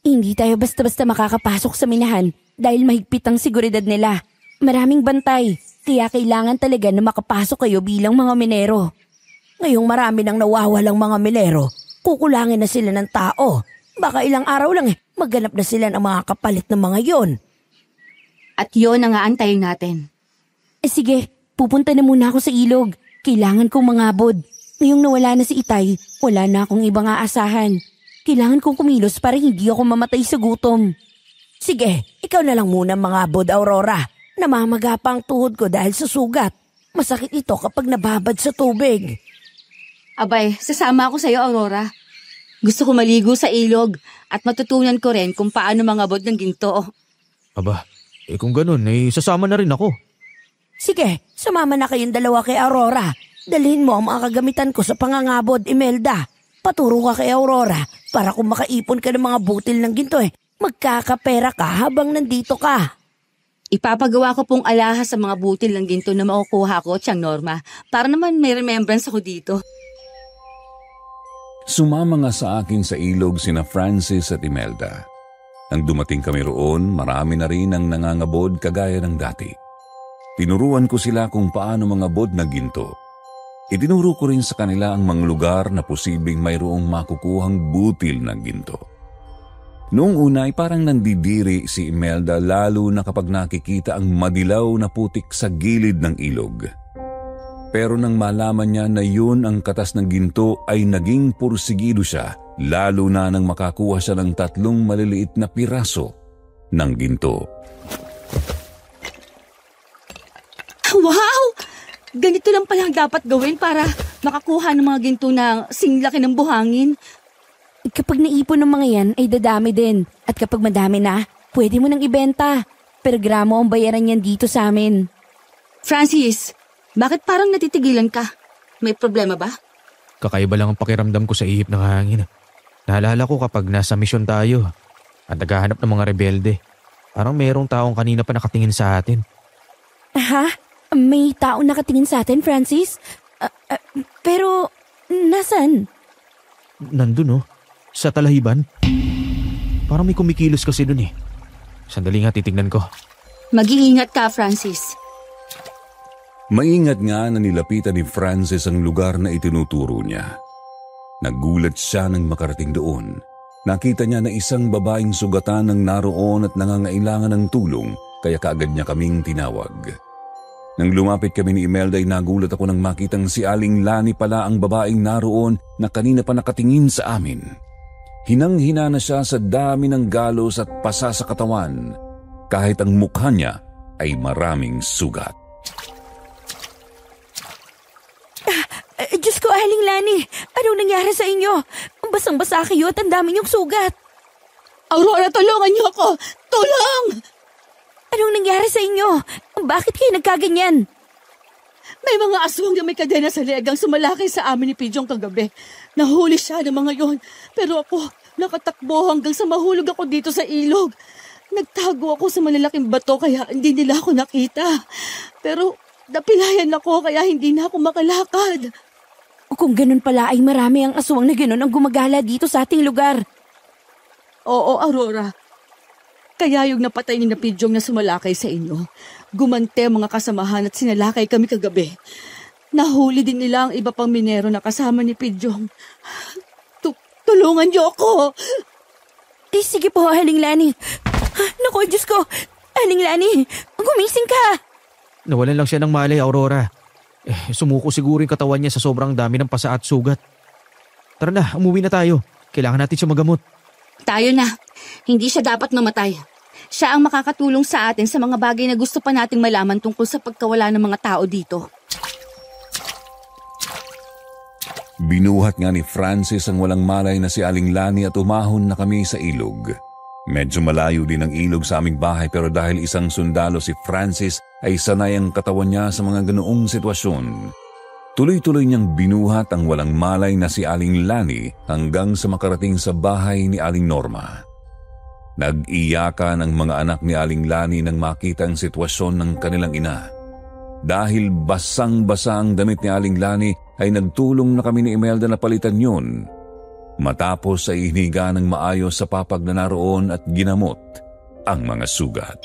Hindi tayo basta-basta makakapasok sa minahan dahil mahigpit ang seguridad nila. Maraming bantay, kaya kailangan talaga na makapasok kayo bilang mga minero. Ngayong marami nang nawawalang mga minero, kukulangin na sila ng tao. Baka ilang araw lang magganap na sila ng mga kapalit ng mga yon. At yon ang aantayin natin. Sige, pupunta na muna ako sa ilog. Kailangan kong mangabod. Ngayong nawala na si Itay, wala na akong ibang aasahan. Kailangan kong kumilos para hindi ako mamatay sa gutom. Sige, ikaw na lang muna mangabod, Aurora. Namamaga pa ang tuhod ko dahil sa sugat. Masakit ito kapag nababad sa tubig. Abay, sasama ako sa'yo, Aurora. Gusto ko maligo sa ilog at matutunan ko rin kung paano mangabod ng ginto. Aba, kung ganun, sasama na rin ako. Sige, sumama na kayong dalawa kay Aurora. Dalhin mo ang mga kagamitan ko sa pangangabod, Imelda. Paturo ka kay Aurora para kung makaipon ka ng mga butil ng ginto magkakapera ka habang nandito ka. Ipapagawa ko pong alahas sa mga butil ng ginto na makukuha ko, Tiyang Norma, para naman may remembrance ako dito. Sumama nga sa akin sa ilog sina Francis at Imelda. Nang dumating kami roon, marami na rin ang nangangabod kagaya ng dati. Tinuruan ko sila kung paano mangabod na ginto. Itinuro ko rin sa kanila ang mga lugar na posibleng mayroong makukuhang butil ng ginto. Noong una ay parang nandidiri si Imelda lalo na kapag nakikita ang madilaw na putik sa gilid ng ilog. Pero nang malaman niya na yun ang katas ng ginto ay naging pursigido siya lalo na nang makakuha siya ng 3 maliliit na piraso ng ginto. Wow! Ganito lang pala ang dapat gawin para makakuha ng mga ginto na singlaki ng buhangin. Kapag naipon ng mga yan ay dadami din. At kapag madami na, pwede mo nang ibenta. Per gramo ang bayaran yan dito sa amin. Francis, bakit parang natitigilan ka? May problema ba? Kakaiba lang ang pakiramdam ko sa ihip ng hangin. Naalala ko kapag nasa misyon tayo at naghahanap ng mga rebelde. Parang merong taong kanina pa nakatingin sa atin. Ha? May taong nakatingin sa atin, Francis? Pero, nasan? Nandun sa talahiban. Parang may kumikilos kasi dun eh. Sandali nga titignan ko. Mag-iingat ka, Francis. Maingat nga na nilapitan ni Francis ang lugar na itinuturo niya. Nagulat siya nang makarating doon. Nakita niya na isang babaeng sugatan ang naroon at nangangailangan ng tulong, kaya kaagad niya kaming tinawag. Nang lumapit kami ni Imelda ay nagulat ako nang makitang si Aling Lani pala ang babaeng naroon na kanina pa nakatingin sa amin. Hinang-hina na siya sa dami ng galos at pasa sa katawan, kahit ang mukha niya ay maraming sugat. Diyos ko, Aling Lani, anong nangyari sa inyo? Basang-basa kayo at ang dami niyong sugat. Aurora, tulungan niyo ako! Tulong! Anong nangyari sa inyo? Bakit kayo nagkaganyan? May mga aswang na may kadena sa leeg ang sumalakay sa amin ni Pidjong kagabi. Nahuli siya ng mga yon. Pero ako, nakatakbo hanggang sa mahulog ako dito sa ilog. Nagtago ako sa malalaking bato kaya hindi nila ako nakita. Pero napilayan ako kaya hindi na ako makalakad. Kung ganun pala ay marami ang aswang na ganun ang gumagala dito sa ating lugar. Oo, Aurora. Kaya yung napatay ni Pidjong na sumalakay sa inyo, gumante mga kasamahan at sinalakay kami kagabi. Nahuli din nila ang iba pang minero na kasama ni Pidjong. Tulungan niyo ako! Sige po, Aling Lani. Naku, Diyos ko! Aling Lani, gumising ka! Nawalan lang siya ng malay, Aurora. Sumuko siguro yung katawan niya sa sobrang dami ng pasa at sugat. Tara na, umuwi na tayo. Kailangan natin siya magamot. Tayo na. Hindi siya dapat mamatay. Siya ang makakatulong sa atin sa mga bagay na gusto pa nating malaman tungkol sa pagkawala ng mga tao dito. Binuhat nga ni Francis ang walang malay na si Aling Lani at umahon na kami sa ilog. Medyo malayo din ang ilog sa aming bahay pero dahil isang sundalo si Francis ay sanay ang katawan niya sa mga ganoong sitwasyon. Tuloy-tuloy niyang binuhat ang walang malay na si Aling Lani hanggang sa makarating sa bahay ni Aling Norma. Nag-iyakan ang mga anak ni Aling Lani nang makita ang sitwasyon ng kanilang ina. Dahil basang-basa ang damit ni Aling Lani ay nagtulong na kami ni Imelda na palitan yun. Matapos ay hiniga ng maayos sa papag na naroon at ginamot ang mga sugat.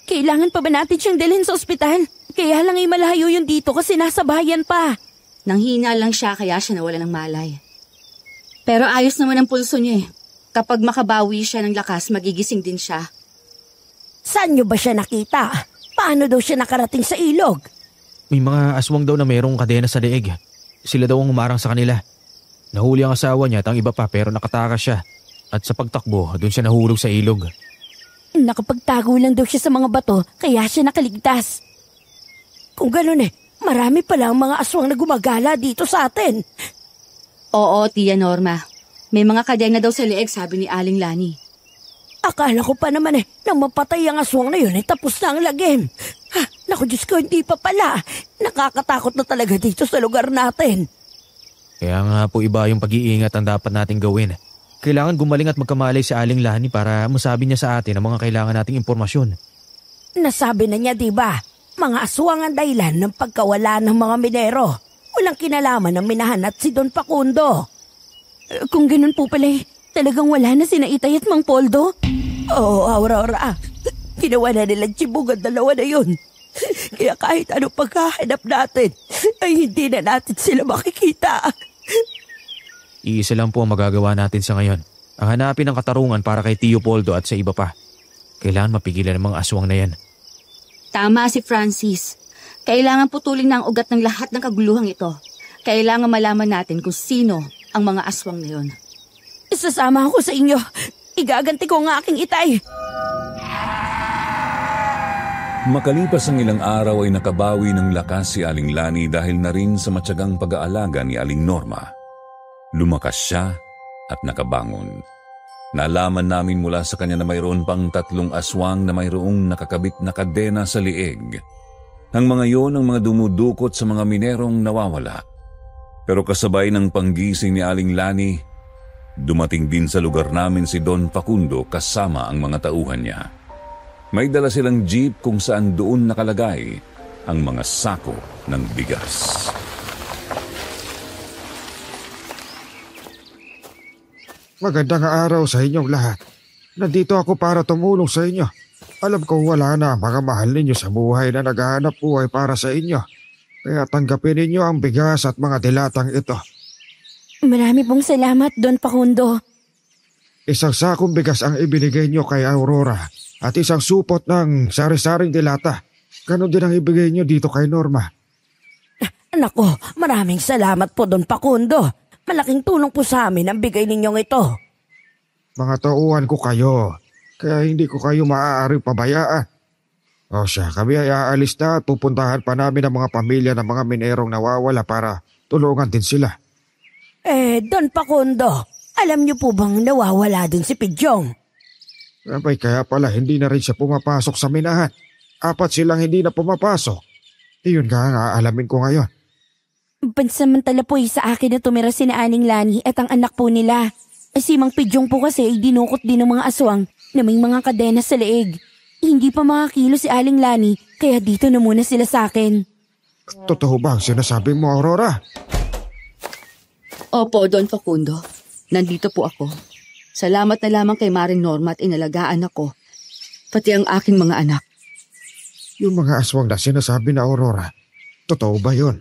Kailangan pa ba natin siyang dalhin sa ospital? Kaya lang ay malayo yun dito kasi nasa bayan pa. Nanghina lang siya kaya siya nawala ng malay. Pero ayos naman ang pulso niya eh. Kapag makabawi siya ng lakas, magigising din siya. Saan niyo ba siya nakita? Paano daw siya nakarating sa ilog? May mga aswang daw na mayroong kadena sa leeg. Sila daw ang umarang sa kanila. Nahuli ang asawa niya at ang iba pa pero nakatakas siya. At sa pagtakbo, doon siya nahulog sa ilog. Nakapagtago lang daw siya sa mga bato kaya siya nakaligtas. Kung gano'n marami pala ang mga aswang na gumagala dito sa atin. Oo, Tia Norma. May mga kadena daw sa leeg, sabi ni Aling Lani. Akala ko pa naman nang mapatay ang aswang na yun tapos na ang lagim. Naku Diyos ko, hindi pa pala. Nakakatakot na talaga dito sa lugar natin. Kaya nga po iba yung pag-iingat ang dapat nating gawin. Kailangan gumaling at magkamalay si Aling Lani para masabi niya sa atin ang mga kailangan nating impormasyon. Nasabi na niya, diba? Mga aswang ang dahilan ng pagkawala ng mga minero. Walang kinalaman ng minahan at si Don Facundo. Kung ganun po pala, talagang wala na sina Itay at Mang Poldo? Oo, Aurora. Ginawa na nila Chibog ang dalawa na yun. Kaya kahit ano paghahanap natin, ay hindi na natin sila makikita. Iisa lang po ang magagawa natin sa ngayon. Ang hanapin ng katarungan para kay Tio Poldo at sa iba pa. Kailangan mapigilan ang mga aswang na yan. Tama si Francis. Kailangan putulin na ang ugat ng lahat ng kaguluhang ito. Kailangan malaman natin kung sino ang mga aswang na yun. Isasama ako sa inyo. Igaganti ko ang aking Itay. Makalipas ang ilang araw ay nakabawi ng lakas si Aling Lani dahil na rin sa matyagang pag-aalaga ni Aling Norma. Lumakas siya at nakabangon. Nalaman namin mula sa kanya na mayroon pang 3 aswang na mayroong nakakabit na kadena sa lieg. Ang mga yon ang mga dumudukot sa mga minerong nawawala. Pero kasabay ng panggising ni Aling Lani, dumating din sa lugar namin si Don Facundo kasama ang mga tauhan niya. May dala silang jeep kung saan doon nakalagay ang mga sako ng bigas. Magandang araw sa inyong lahat. Nandito ako para tumulong sa inyo. Alam ko wala na ang mga mahal ninyo sa buhay na naghahanap buhay para sa inyo. Kaya tanggapin ninyo ang bigas at mga dilatang ito. Marami pong salamat, Don Facundo. Isang sakong bigas ang ibinigay nyo kay Aurora at isang supot ng sari-saring dilata. Ganon din ang ibigay nyo dito kay Norma. Nako, maraming salamat po, Don Facundo. Malaking tulong po sa amin ang bigay ninyong ito. Mga tauhan ko kayo, kaya hindi ko kayo maaaring pabayaan. O siya, kami ay aalis na at pupuntahan pa namin ang mga pamilya ng mga minerong nawawala para tulungan din sila. Don Facundo, alam niyo po bang nawawala din si Pidyong? Abay, kaya pala hindi na rin siya pumapasok sa minahan. 4 silang hindi na pumapasok. Iyon nga ang aalamin ko ngayon. Pansamantala po sa akin na tumira si Aling Lani at ang anak po nila. Si Mang Pidyong po kasi ay dinukot din ng mga aswang na may mga kadena sa leeg. Hindi pa makakilo si Aling Lani kaya dito na muna sila sa akin. Totoo ba ang sinasabi mo, Aurora? Opo, Don Facundo. Nandito po ako. Salamat na lamang kay Maring Norma at inalagaan ako. Pati ang aking mga anak. Yung mga aswang na sinasabi na Aurora, totoo ba yun?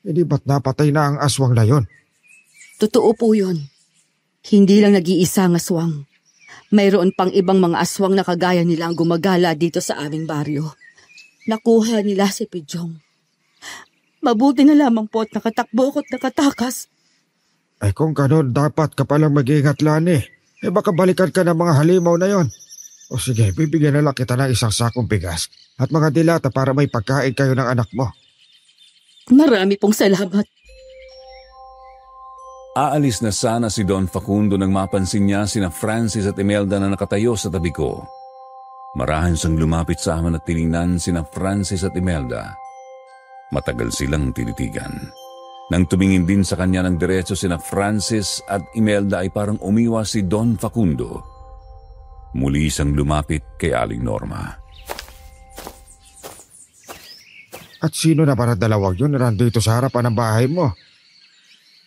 Hindi ba't napatay na ang aswang na yun? Totoo po yun. Hindi lang nag-iisa ang aswang. Mayroon pang ibang mga aswang na kagaya nila ang gumagala dito sa aming baryo. Nakuha nila si Pidyong. Mabuti na lamang po at nakatakbo at nakatakas. Ay kung ganon, dapat ka palang mag-ingat, Lani. Baka balikan ka ng mga halimaw na yon. O sige, bibigyan na lang kita ng isang sakong bigas at mga dilata para may pagkain kayo ng anak mo. Marami pong salamat. Aalis na sana si Don Facundo nang mapansin niya sina Francis at Imelda na nakatayo sa tabi ko. Marahan siyang lumapit sa amin at tiningnan sina Francis at Imelda. Matagal silang tinitigan. Nang tumingin din sa kanya ng diretso sina Francis at Imelda ay parang umiwas si Don Facundo. Muli siyang lumapit kay Aling Norma. At sino na ba na dalawang yun na nandito sa harapan ng bahay mo?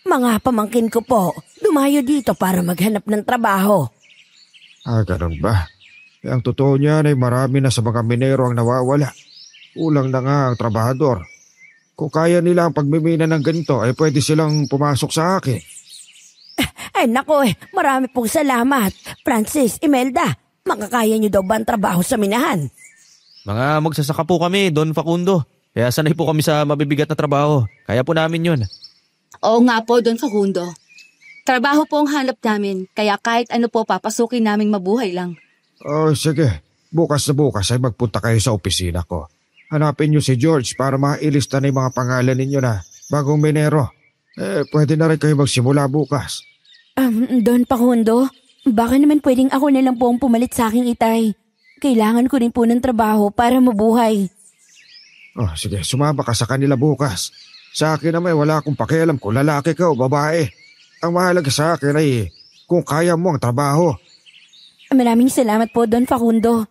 Mga pamangkin ko po, dumayo dito para maghanap ng trabaho. Ganun ba? Ang totoo niyan ay marami na sa mga minero ang nawawala. Kulang na nga ang trabahador. Kung kaya nila ang pagmimina ng ganito ay pwede silang pumasok sa akin. Nako marami pong salamat. Francis, Imelda, makakaya niyo daw ba ang trabaho sa minahan? Mga magsasaka po kami, Don Facundo. Kaya sanay po kami sa mabibigat na trabaho. Kaya po namin yun. Oo nga po, Don Facundo. Trabaho po ang hanap namin, kaya kahit ano po papasukin naming mabuhay lang. Sige. Bukas na bukas ay magpunta kayo sa opisina ko. Hanapin niyo si George para mailista na yung mga pangalan ninyo na bagong minero. Pwede na rin kayo magsimula bukas. Don Facundo, baka naman pwedeng ako na lang po ang pumalit sa aking itay. Kailangan ko rin po ng trabaho para mabuhay. Sige, sumama ka sa kanila bukas. Sa akin naman wala akong pakialam kung lalaki ka o babae. Ang mahalaga sa akin ay kung kaya mo ang trabaho. Maraming salamat po, Don Facundo.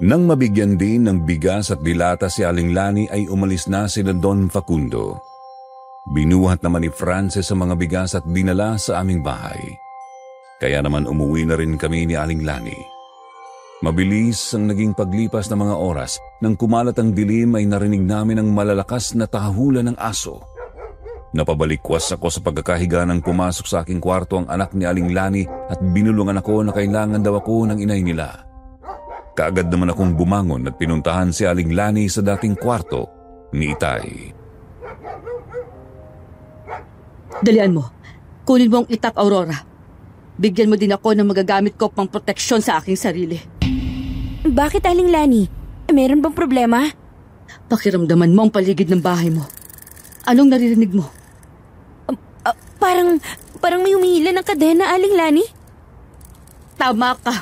Nang mabigyan din ng bigas at dilata si Aling Lani ay umalis na sina Don Facundo. Binuhat naman ni Frances ang mga bigas at dinala sa aming bahay. Kaya naman umuwi na rin kami ni Aling Lani. Mabilis ang naging paglipas ng mga oras. Nang kumalat ang dilim ay narinig namin ang malalakas na tahulan ng aso. Napabalikwas ako sa pagkakahiga nang pumasok sa aking kwarto ang anak ni Aling Lani at binulungan ako na kailangan daw ako ng inay nila. Kaagad naman akong bumangon at pinuntahan si Aling Lani sa dating kwarto ni Itay. Dalian mo. Kunin mo ang itak, Aurora. Bigyan mo din ako ng magagamit ko pang proteksyon sa aking sarili. Bakit, Aling Lani? Meron bang problema? Pakiramdaman mo ang paligid ng bahay mo. Anong naririnig mo? Parang may humihila ng kadena, Aling Lani. Tama ka.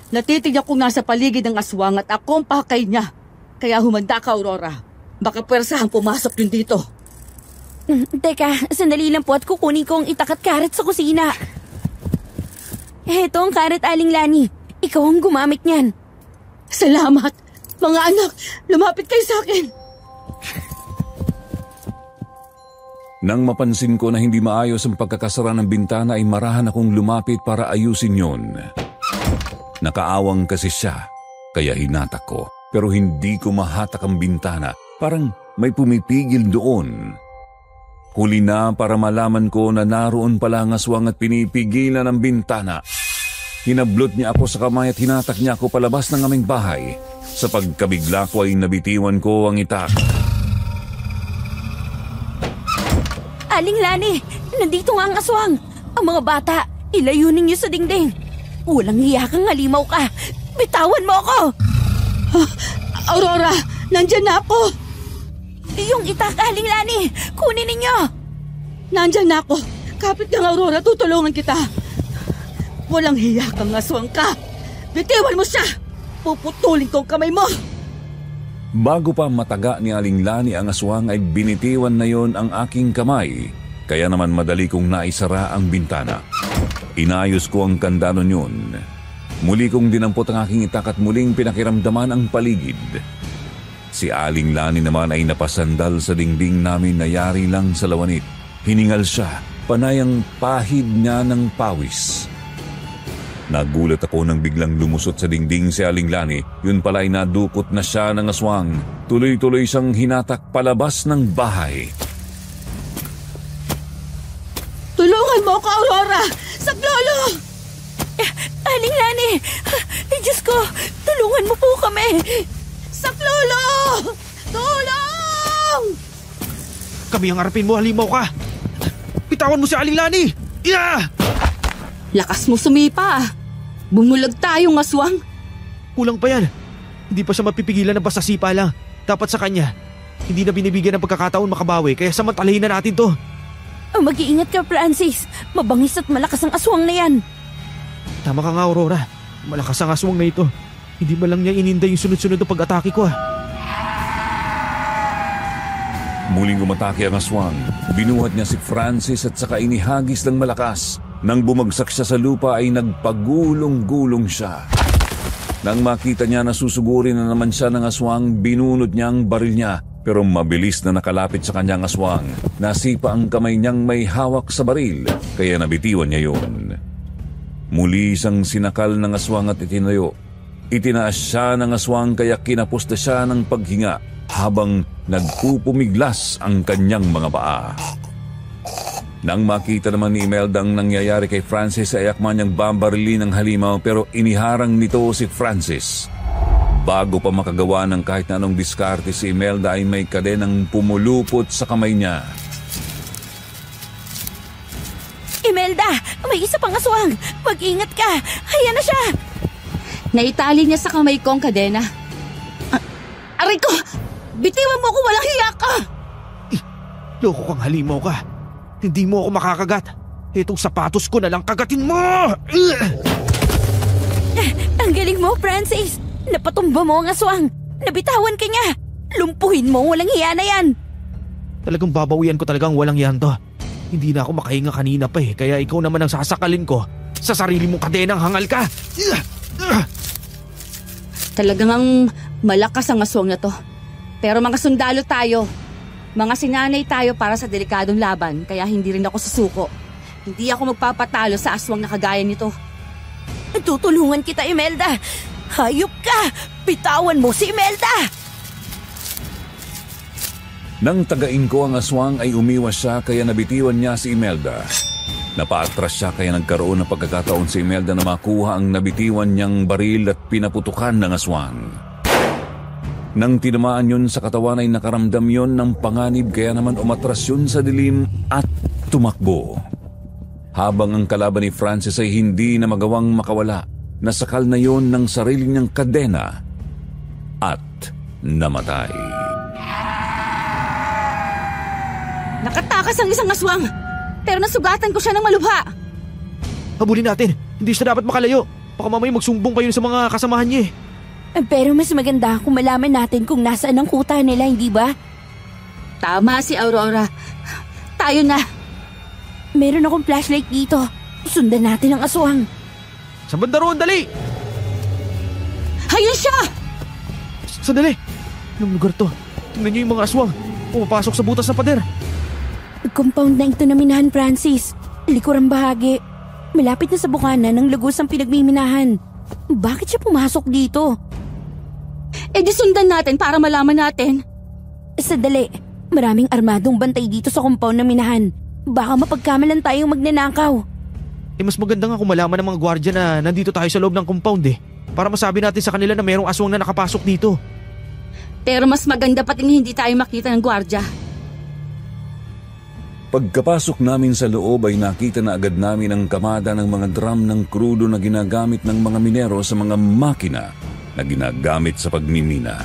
Natitignan ko nga sa paligid ng aswang at ako ang pakay niya. Kaya humanda ka, Aurora. Baka pwersahang pumasok yun dito. Teka, sandali lang po at kukunin ko ang itak at karat sa kusina. Heto ang karat, Aling Lani. Ikaw ang gumamit niyan. Salamat! Mga anak, lumapit kayo sa akin! Nang mapansin ko na hindi maayos ang pagkakasara ng bintana ay marahan akong lumapit para ayusin yon. Nakaawang kasi siya, kaya hinatak ko. Pero hindi ko mahatak ang bintana, parang may pumipigil doon. Huli na para malaman ko na naroon pala ang aswang at pinipigilan ang bintana. Hinablot niya ako sa kamay at hinatak niya ako palabas ng aming bahay. Sa pagkabigla ko ay nabitiwan ko ang itak. Aling Lani, nandito nga ang aswang. Ang mga bata, ilayunin niyo sa dingding. Walang hiya kang halimaw ka. Bitawan mo ako! Aurora, nandyan na ako! Yung itak, Aling Lani, kunin ninyo! Nandyan na ako! Kapit ng Aurora, tutulungan kita! Walang hiya kang aswang ka! Bitiwan mo siya! Puputulin ko ang kamay mo! Bago pa mataga ni Aling Lani ang aswang ay binitiwan na yon ang aking kamay, kaya naman madali kong naisara ang bintana. Inayos ko ang kandado yun. Muli kong dinampot ang aking itak at muling pinakiramdaman ang paligid. Si Aling Lani naman ay napasandal sa dingding namin na yari lang sa lawanit. Hiningal siya, panay ang pahid niya ng pawis. Nagulat ako nang biglang lumusot sa dingding si Aling Lani. Yun pala ay nadukot na siya ng aswang. Tuloy-tuloy siyang hinatak palabas ng bahay. Tulungan mo ako, Aurora! Saklolo! Aling Lani! Diyos ko, tulungan mo po kami! Saklolo! Tulong! Kami ang harapin mo, halimaw ka! Bitawan mo si Aling Lani! Yeah! Lakas mo sumipa! Bumulag tayong aswang! Kulang pa yan. Hindi pa siya mapipigilan ng basta sipa lang. Dapat sa kanya, hindi na binibigyan ng pagkakataon makabawi kaya samantalahin na natin to. Mag-iingat ka, Francis. Mabangis at malakas ang aswang na yan. Tama ka nga, Aurora. Malakas ang aswang na ito. Hindi ba lang niya ininda yung sunod-sunod na pag-atake ko Muling umatake ang aswang. Binuhat niya si Francis at saka inihagis ng malakas. Nang bumagsak siya sa lupa ay nagpagulong-gulong siya. Nang makita niya na susugurin na naman siya ng aswang, binunod niya ang baril niya. Pero mabilis na nakalapit sa kanyang aswang. Nasipa ang kamay niyang may hawak sa baril, kaya nabitiwan niya yun. Muli isang sinakal ng aswang at itinayo. Itinaas siya ng aswang kaya kinapos na siya ng paghinga habang nagpupumiglas ang kanyang mga paa. Nang makita naman ni Imelda ang nangyayari kay Francis ay akma niyang bambarilin ng halimaw pero iniharang nito si Francis. Bago pa makagawa ng kahit na anong diskarte si Imelda ay may kadenang pumulupot sa kamay niya. Imelda, may isa pang aswang. Mag-ingat ka. Ayan na siya. Naitali niya sa kamay ko ang kadena. Aray ko! Bitiwan mo ko, walang hiya ka! Loko kang halimaw ka. Hindi mo ako makakagat. Itong sapatos ko na lang kagatin mo! Ang galing mo, Francis. Napatumba mo ang aswang. Nabitawan ka niya. Lumpuhin mo, walang hiya na yan. Talagang babawian ko talagang walang yan to. Hindi na ako makahinga kanina pa kaya ikaw naman ang sasakalin ko. Sa sarili mong kadenang hangal ka. Talagang ang malakas ang aswang na to. Pero mga sundalo tayo. Mga sinanay tayo para sa delikadong laban kaya hindi rin ako susuko. Hindi ako magpapatalo sa aswang na kagaya nito. Tutulungan kita, Imelda. Hayop ka! Bitawan mo si Imelda! Nang tagain ko ang aswang ay umiwas siya kaya nabitiwan niya si Imelda. Napaatras siya kaya nagkaroon ng pagkakataon si Imelda na makuha ang nabitiwan niyang baril at pinaputukan ng aswang. Nang tinamaan yun sa katawan ay nakaramdam yun ng panganib kaya naman umatras yun sa dilim at tumakbo. Habang ang kalaban ni Francis ay hindi na magawang makawala, nasakal na yun ng sarili niyang kadena at namatay. Nakatakas ang isang aswang, pero nasugatan ko siya ng malubha. Habulin natin. Hindi siya dapat makalayo. Baka mamaya magsumbong kayo sa mga kasamahan niya Pero mas maganda kung malaman natin kung nasaan ang kuta nila, hindi ba? Tama si Aurora. Tayo na. Meron akong flashlight dito. Sundan natin ang aswang. Sa banda roon, dali! Ayun siya! Sandali! Anong lugar to? Tingnan niyo yung mga aswang. Pumapasok sa butas na pader. Compound na ito na minahan, Francis. Likurang bahagi. Malapit na sa bukana ng lagos ang pinagmiminahan. Bakit siya pumasok dito? Di sundan natin para malaman natin. Sandali. Maraming armadong bantay dito sa compound na minahan. Baka mapagkamalan tayong magnanakaw. Mas maganda nga kung malaman ng mga gwardiya na nandito tayo sa loob ng compound para masabi natin sa kanila na mayroong aswang na nakapasok dito. Pero mas maganda pating hindi tayo makita ng gwardya. Pagkapasok namin sa loob ay nakita na agad namin ang kamada ng mga drum ng krudo na ginagamit ng mga minero sa mga makina na ginagamit sa pagmimina.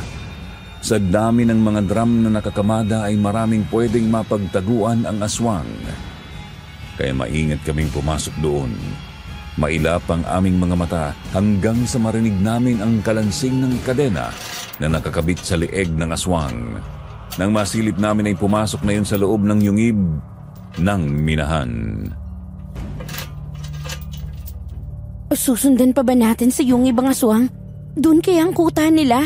Sa dami ng mga drum na nakakamada ay maraming pwedeng mapagtaguan ang aswang. Kaya maingat kaming pumasok doon. Mailap ang aming mga mata hanggang sa marinig namin ang kalansing ng kadena na nakakabit sa leeg ng aswang. Nang masilip namin ay pumasok na yun sa loob ng yungib ng minahan. Susundan pa ba natin sa yungib ang aswang? Doon kaya ang kuta nila?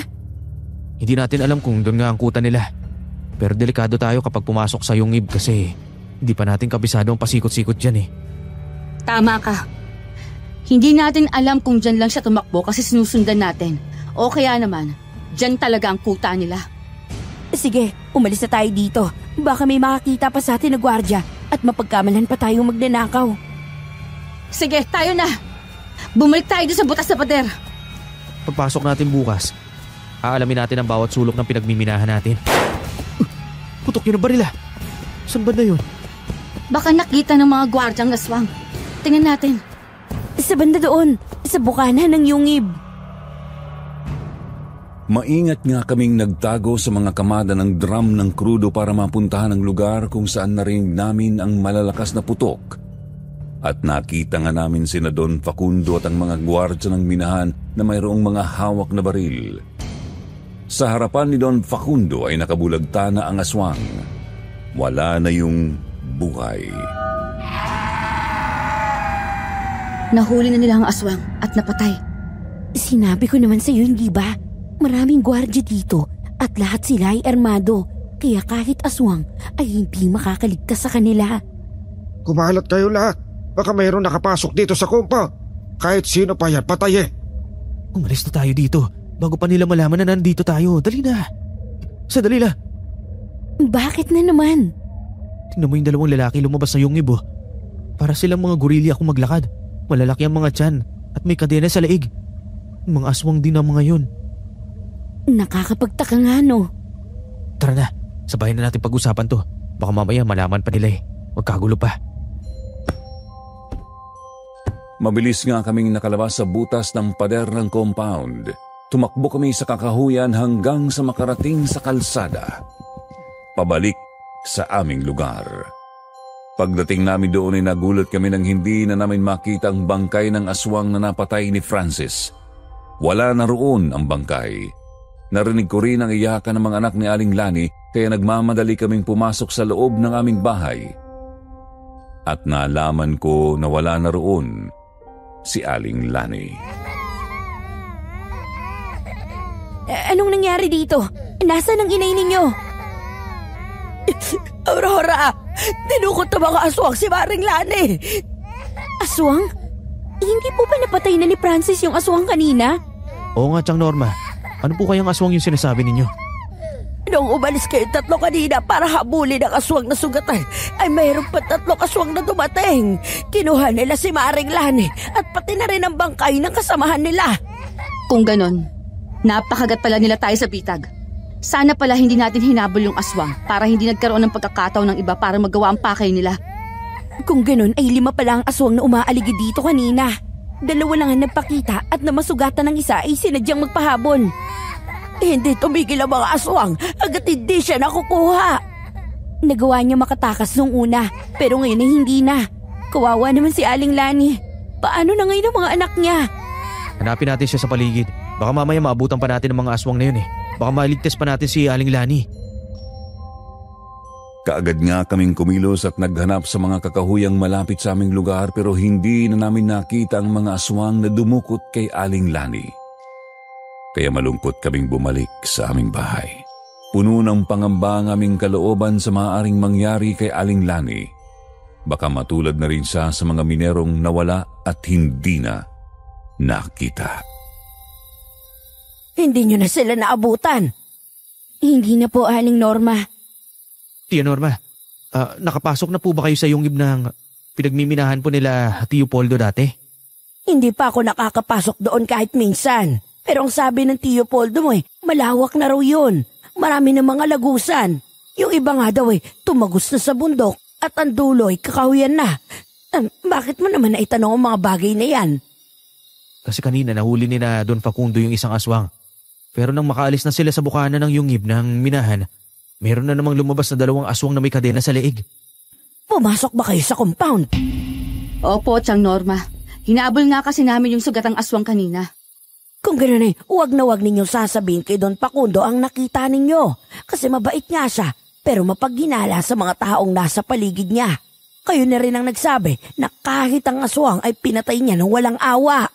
Hindi natin alam kung doon nga ang kuta nila. Pero delikado tayo kapag pumasok sa yungib kasi hindi pa natin kabisado ang pasikot-sikot dyan Tama ka. Hindi natin alam kung dyan lang siya tumakbo kasi sinusundan natin. O kaya naman, dyan talaga ang kuta nila. Sige, umalis na tayo dito. Baka may makakita pa sa atin na gwardya at mapagkamalan pa tayong magnanakaw. Sige, tayo na. Bumalik tayo doon sa butas na pader. Pagpasok natin bukas, aalamin natin ang bawat sulok ng pinagmiminahan natin. Putok yun ang barila. Saan ba na yun? Baka nakita ng mga gwardyang aswang. Tingnan natin. Sa banda doon, sa bukana ng yungib. Maingat nga kaming nagtago sa mga kamada ng drum ng krudo para mapuntahan ang lugar kung saan narinig namin ang malalakas na putok. At nakita nga namin sina Don Facundo at ang mga gwardya ng minahan na mayroong mga hawak na baril. Sa harapan ni Don Facundo ay nakabulagta na ang aswang. Wala na yung buhay. Nahuli na nila ang aswang at napatay. Sinabi ko naman sa iyo, hindi ba? Maraming gwardya dito at lahat sila ay armado. Kaya kahit aswang ay hindi makakaligtas sa kanila. Kumalat kayo lahat. Baka mayroong nakapasok dito sa compound. Kahit sino pa yan, patay Umalis na tayo dito bago pa nila malaman na nandito tayo. Dali na. Sadali na. Bakit na naman? Tingnan mo yung dalawang lalaki lumabas sa yungib Para silang mga gorilya kung maglakad. Malalaki ang mga tiyan at may kadena sa leeg. Mga aswang din ang mga yun. Nakakapagtaka nga no. Tara na, sabahin na natin pag-usapan to. Baka mamaya malaman pa nila Magkagulo pa. Mabilis nga kaming nakalabas sa butas ng pader ng compound. Tumakbo kami sa kakahuyan hanggang sa makarating sa kalsada. Pabalik sa aming lugar. Pagdating namin doon ay nagulat kami nang hindi na namin makita ang bangkay ng aswang na napatay ni Francis. Wala na roon ang bangkay. Narinig ko rin ang iyakan ng mga anak ni Aling Lani kaya nagmamadali kaming pumasok sa loob ng aming bahay. At nalaman ko na wala na roon si Aling Lani. Anong nangyari dito? Nasaan ang inay ninyo? Aurora! Dinukot na mga aswang si Maring Lani! Aswang? Hindi po ba napatay na ni Francis yung aswang kanina? Oo nga, Chang Norma. Ano po kayang aswang yung sinasabi ninyo? Nung umalis kayo tatlo kanina para habulin ang aswang na sugatan, ay mayroon pa 3 aswang na dumating. Kinuha nila si Maring Lani at pati na rin ang bangkay ng kasamahan nila. Kung ganon, napakagat pala nila tayo sa bitag. Sana pala hindi natin hinabol yung aswang para hindi nagkaroon ng pagkakataon ng iba para magawa ang pakay nila. Kung ganon ay 5 pala ang aswang na umaaligid dito kanina. 2 lang ang nagpakita at namasugatan ng isa ay sinadyang magpahabol. Hindi tumigil ang mga aswang hanggat hindi siya nakukuha. Nagawa niya makatakas nung una pero ngayon ay hindi na. Kawawa naman si Aling Lani. Paano na ngayon ang mga anak niya? Hanapin natin siya sa paligid. Baka mamaya maabutan pa natin ng mga aswang na yun eh. Baka maligtas pa natin si Aling Lani. Kaagad nga kaming kumilos at naghanap sa mga kakahuyang malapit sa aming lugar pero hindi na namin nakita ang mga aswang na dumukot kay Aling Lani. Kaya malungkot kaming bumalik sa aming bahay. Puno ng pangamba ang aming kalooban sa maaaring mangyari kay Aling Lani. Baka matulad na rin siya sa mga minerong nawala at hindi na nakita. Hindi nyo na sila naabutan. Hindi na po, Aling Norma. Tia Norma, nakapasok na po ba kayo sa yungib ng pinagmiminahan po nila Tio Poldo dati? Hindi pa ako nakakapasok doon kahit minsan. Pero ang sabi ng Tio Poldo mo malawak na raw yun. Marami na mga lagusan. Yung iba nga daw tumagos na sa bundok at ang duloy kakahuyan na. Bakit mo naman naitanong ang mga bagay na yan? Kasi kanina nahuli ni na Don Facundo yung isang aswang. Pero nang makaalis na sila sa bukana ng yungib ng minahan, meron na namang lumabas na 2 aswang na may kadena sa leeg. Pumasok ba kayo sa compound? Opo, Tiyang Norma. Hinaabol nga kasi namin yung sugatang aswang kanina. Kung gano'n huwag na huwag ninyong sasabihin kay Don Facundo ang nakita ninyo. Kasi mabait nga siya, pero mapaghinala sa mga taong nasa paligid niya. Kayo na rin ang nagsabi na kahit ang aswang ay pinatay niya ng walang awa.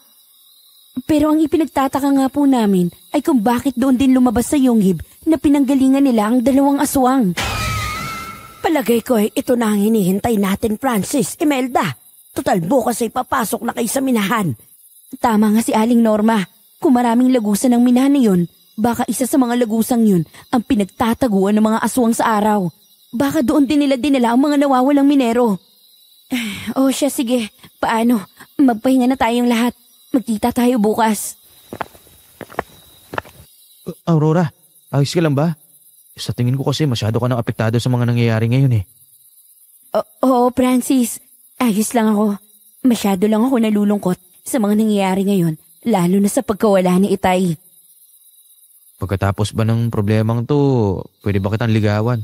Pero ang ipinagtataka nga po namin ay kung bakit doon din lumabas sa yungib na pinanggalingan nila ang 2 aswang. Palagay ko ito na ang hinihintay natin, Francis, Imelda. Total bukas ay papasok na kayo sa minahan. Tama nga si Aling Norma. Kung maraming lagusan ng minahan na yun, baka isa sa mga lagusang yun ang pinagtataguan ng mga aswang sa araw. Baka doon din nila dinala ang mga nawawalang minero. O siya, sige. Paano? Magpahinga na tayong lahat. Magkita tayo bukas. Aurora, ayos ka lang ba? Sa tingin ko kasi masyado ka nang apektado sa mga nangyayari ngayon eh. Oo, Francis. Ayos lang ako. Masyado lang ako nalulungkot sa mga nangyayari ngayon, lalo na sa pagkawala ni Itay. Pagkatapos ba ng problemang to, pwede ba kitang ligawan?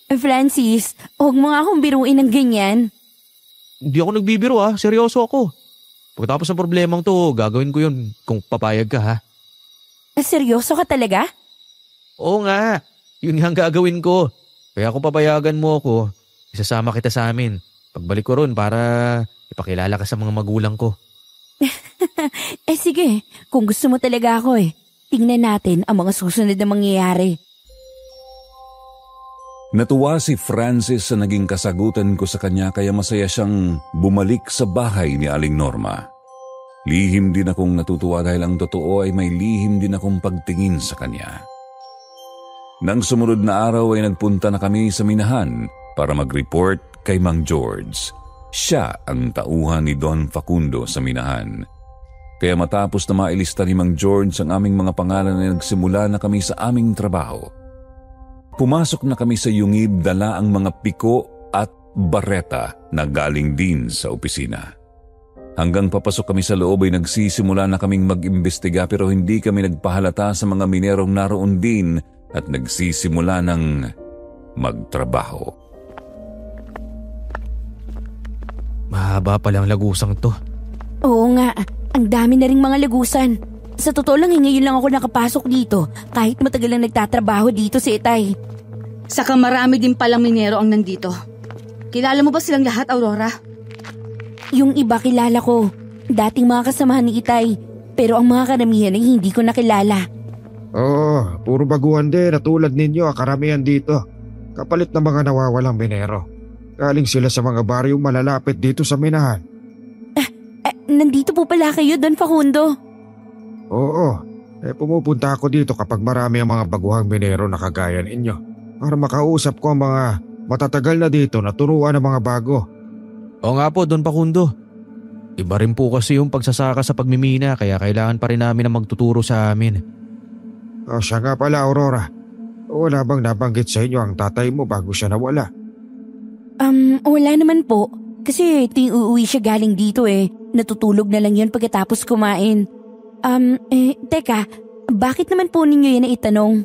Francis, huwag mo nga akong biruin ng ganyan. Hindi ako nagbibiro seryoso ako. Pagkatapos ng problemang to, gagawin ko yun kung papayag ka ha. Seryoso ka talaga? Oo nga, yun nga ang gagawin ko. Kaya kung papayagan mo ako, isasama kita sa amin. Pagbalik ko ron para ipakilala ka sa mga magulang ko. Sige, kung gusto mo talaga ako tingnan natin ang mga susunod na mangyayari. Natuwa si Francis sa naging kasagutan ko sa kanya kaya masaya siyang bumalik sa bahay ni Aling Norma. Lihim din akong natutuwa dahil ang totoo ay may lihim din akong pagtingin sa kanya. Nang sumunod na araw ay nagpunta na kami sa minahan para mag-report kay Mang George. Siya ang tauhan ni Don Facundo sa minahan. Kaya matapos na mailista ni Mang George ang aming mga pangalan ay nagsimula na kami sa aming trabaho. Pumasok na kami sa yungib, dala ang mga piko at bareta na galing din sa opisina. Hanggang papasok kami sa loob ay nagsisimula na kaming mag-imbestiga pero hindi kami nagpahalata sa mga minerong naroon din at nagsisimula ng magtrabaho. Mahaba palang lagusang to. Oo nga, ang dami na ring mga lagusan. Sa totoo lang ngayon lang ako nakapasok dito kahit matagal lang nagtatrabaho dito si Itay. Saka marami din palang minero ang nandito. Kilala mo ba silang lahat, Aurora? Yung iba kilala ko. Dating mga kasamahan ni Itay. Pero ang mga karamihan ay hindi ko nakilala. Oo, puro baguhan din na tulad ninyo ang karamihan dito. Kapalit ng mga nawawalang minero. Galing sila sa mga baryong malalapit dito sa minahan. Nandito po pala kayo, Don Facundo. Oo, pumupunta ako dito kapag marami ang mga baguhang minero na kagaya ninyo. Para makausap ko ang mga matatagal na dito na turuan ng mga bago. Oo nga po, Don Facundo. Iba rin po kasi yung pagsasaka sa pagmimina kaya kailangan pa rin namin na magtuturo sa amin. Siya nga pala, Aurora. Wala bang nabanggit sa inyo ang tatay mo bago siya nawala? Wala naman po. Kasi ting uuwi siya galing dito Natutulog na lang yun pagkatapos kumain. Teka, bakit naman po ninyo yan itanong?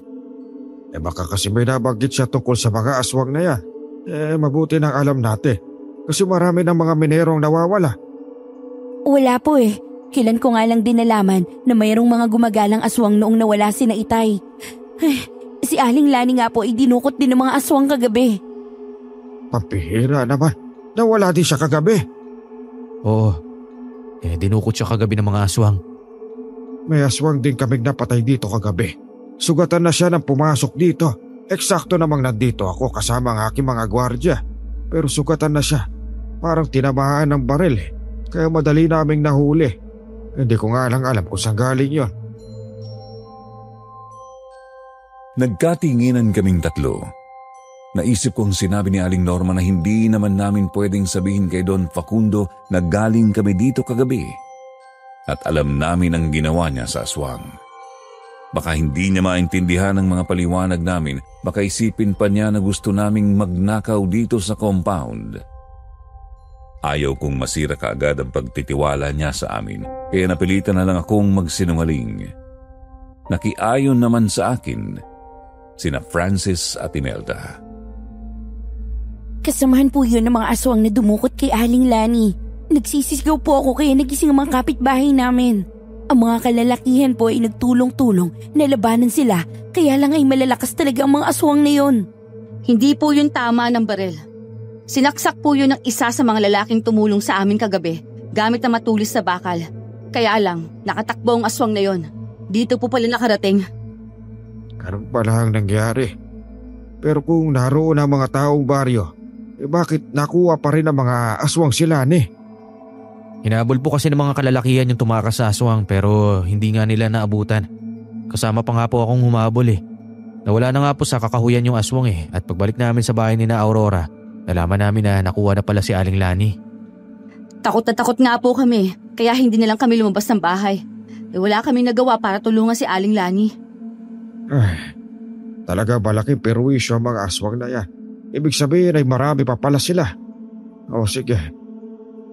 Baka kasi may nabanggit siya tungkol sa mga aswang na yan. Mabuti nang alam natin. Kasi marami ng mga minerong nawawala. Wala po Kailan ko nga lang din nalaman na mayroong mga gumagalang aswang noong nawala si na Itay. Si Aling Lani nga po ay dinukot din ng mga aswang kagabi. Pampihira naman. Nawala din siya kagabi. Oo. Dinukot siya kagabi ng mga aswang. May aswang din kaming napatay dito kagabi. Sugatan na siya nang pumasok dito. Eksakto namang nandito ako kasama ang aking mga gwardya. Pero sugatan na siya. Parang tinamaan ng baril Kaya madali naming nahuli. Hindi ko nga lang alam kung saan galing yon. Nagkatinginan kaming tatlo. Naisip kong sinabi ni Aling Norma na hindi naman namin pwedeng sabihin kay Don Facundo na galing kami dito kagabi. At alam namin ang ginawa niya sa aswang. Baka hindi niya maintindihan ang mga paliwanag namin, baka isipin pa niya na gusto naming magnakaw dito sa compound. Ayaw kong masira kaagad ang pagtitiwala niya sa amin, kaya napilitan na lang akong magsinungaling. Nakiayon naman sa akin sina Francis at Imelda. Kasamahan po yun ng mga aswang na dumukot kay Aling Lani. Nagsisisigaw po ako kaya nagising ang mga kapitbahay namin. Ang mga kalalakihan po ay nagtulong-tulong na labanan sila, kaya lang ay malalakas talaga ang mga aswang na yon. Hindi po yun tama ng baril. Sinaksak po yun ng isa sa mga lalaking tumulong sa amin kagabi gamit na matulis na bakal. Kaya lang, nakatakbo ang aswang na yon. Dito po pala nakarating. Ganun pala ang nangyari. Pero kung naroon ang mga taong baryo, bakit nakuha pa rin ang mga aswang sila ni? Hinabol po kasi ng mga kalalakihan yung tumakas sa aswang pero hindi nga nila naabutan. Kasama pa nga po akong humabol Nawala na nga po sa kakahuyan yung aswang at pagbalik namin sa bahay ni na Aurora, nalaman namin na nakuha na pala si Aling Lani. Takot na takot nga po kami, kaya hindi na lang kami lumabas ng bahay. Wala kaming nagawa para tulungan si Aling Lani. Talaga malaking perwisyo ang mga aswang na yan. Ibig sabihin ay marami pa pala sila. O sige,